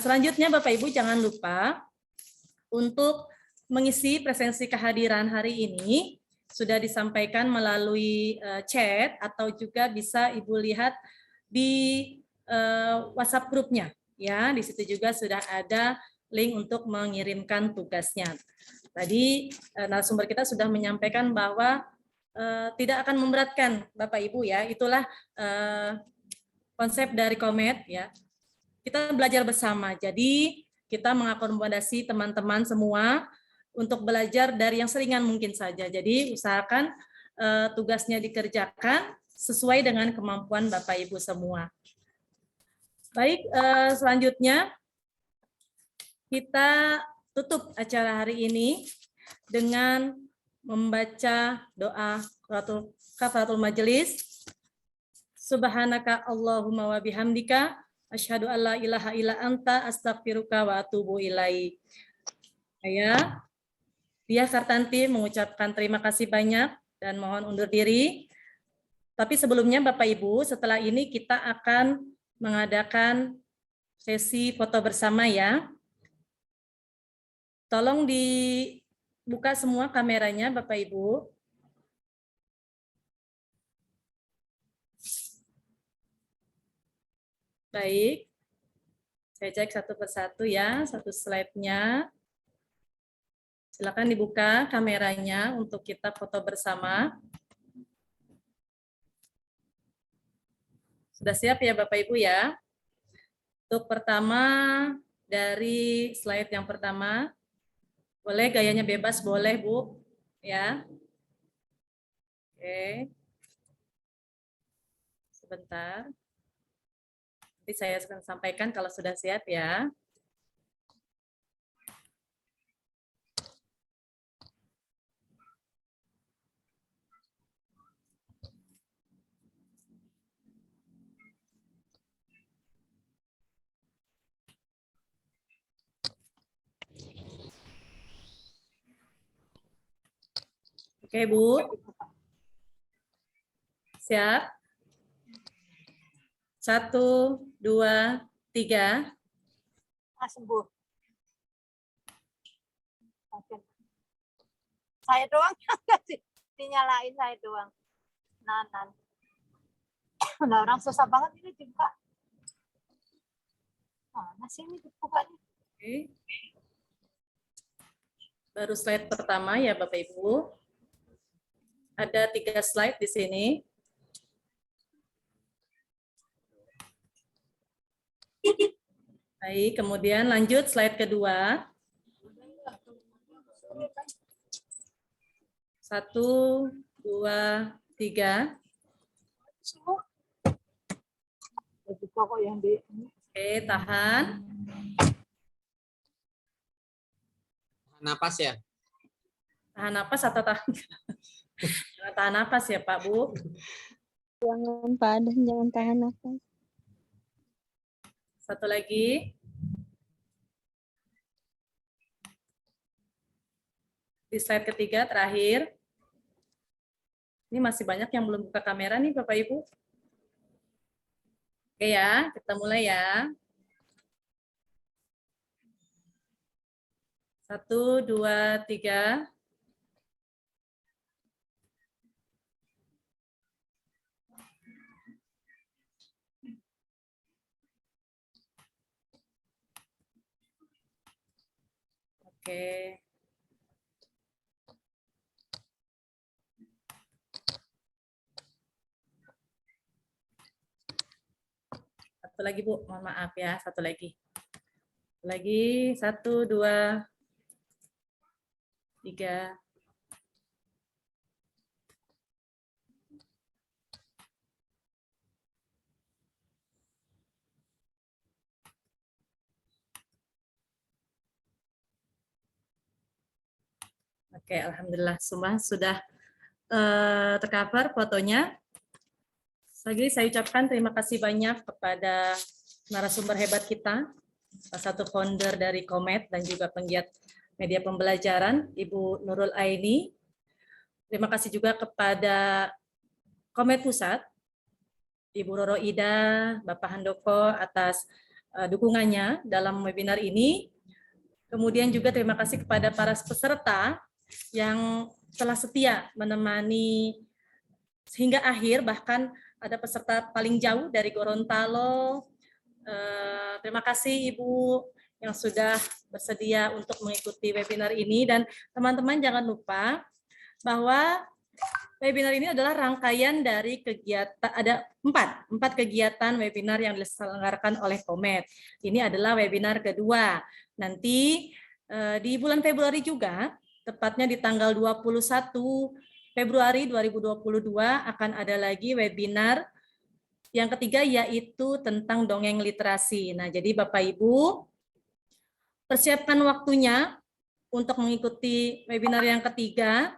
Selanjutnya Bapak Ibu jangan lupa untuk mengisi presensi kehadiran hari ini sudah disampaikan melalui chat atau juga bisa Ibu lihat di WhatsApp grupnya ya. Di situ juga sudah ada link untuk mengirimkan tugasnya. Tadi narasumber kita sudah menyampaikan bahwa tidak akan memberatkan Bapak Ibu ya. Itulah konsep dari Komet ya. Kita belajar bersama. Jadi kita mengakomodasi teman-teman semua untuk belajar dari yang seringan mungkin saja. Jadi usahakan tugasnya dikerjakan sesuai dengan kemampuan Bapak Ibu semua. Baik, selanjutnya kita tutup acara hari ini dengan membaca doa kafaratul majelis. Subhanaka Allahumma wa bihamdika asyhadu an la ilaha illa anta astaghfiruka wa atubu ilaik. Saya Dia Kartanti mengucapkan terima kasih banyak dan mohon undur diri. Tapi sebelumnya Bapak Ibu, setelah ini kita akan mengadakan sesi foto bersama ya. Tolong dibuka semua kameranya Bapak Ibu. Baik, saya cek satu persatu ya, satu slide-nya. Silakan dibuka kameranya untuk kita foto bersama. Sudah siap ya Bapak Ibu ya? Untuk pertama, dari slide yang pertama, boleh gayanya bebas, boleh Bu. Ya. Oke. Sebentar. Nanti saya akan sampaikan kalau sudah siap ya. Oke, Bu. Siap? 1, 2, 3. Sembuh. Oke. Saya doang dinyalain, saya doang. Nah. Nah, orang susah banget ini dibuka. Mana sih ini dibukanya? Oke. Baru slide pertama ya Bapak Ibu. Ada 3 slide di sini. Baik, kemudian lanjut slide kedua. 1, 2, 3. Oke, tahan. Napas ya? Tahan napas atau tahan? Tahan napas ya Pak Bu. Jangan padan, jangan tahan nafas. Satu lagi. Di slide ketiga terakhir. Ini masih banyak yang belum buka kamera nih Bapak Ibu. Oke ya, kita mulai ya. 1, 2, 3. Oke. Satu lagi Bu, mohon maaf ya, satu lagi. Lagi, 1, 2, 3. Oke, alhamdulillah semua sudah tercover fotonya. Lagi saya ucapkan terima kasih banyak kepada narasumber hebat kita, salah satu founder dari Komet dan juga penggiat media pembelajaran, Ibu Nurul Aini. Terima kasih juga kepada Komet Pusat, Ibu Roro Ida, Bapak Handoko atas dukungannya dalam webinar ini. Kemudian juga terima kasih kepada para peserta yang telah setia menemani sehingga akhir, bahkan ada peserta paling jauh dari Gorontalo, Terima kasih Ibu yang sudah bersedia untuk mengikuti webinar ini, dan teman-teman jangan lupa bahwa webinar ini adalah rangkaian dari kegiatan, ada empat kegiatan webinar yang diselenggarakan oleh Komet. Ini adalah webinar kedua. Nanti di bulan Februari juga, tepatnya di tanggal 21 Februari 2022 akan ada lagi webinar yang ketiga, yaitu tentang dongeng literasi. Nah, jadi Bapak Ibu, persiapkan waktunya untuk mengikuti webinar yang ketiga,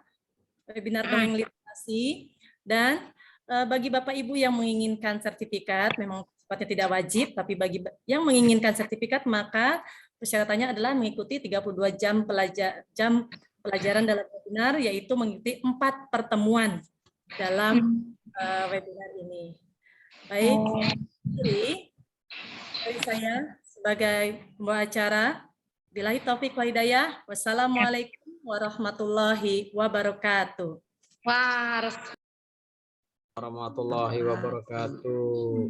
webinar dongeng literasi. Dan bagi Bapak Ibu yang menginginkan sertifikat, memang sifatnya tidak wajib, tapi bagi yang menginginkan sertifikat, maka persyaratannya adalah mengikuti 32 jam pelajaran dalam webinar, yaitu mengikuti 4 pertemuan dalam webinar ini. Baik, dari saya sebagai pembawa acara, billahi taufiq wal hidayah. Wassalamualaikum warahmatullahi wabarakatuh. Warahmatullahi wabarakatuh.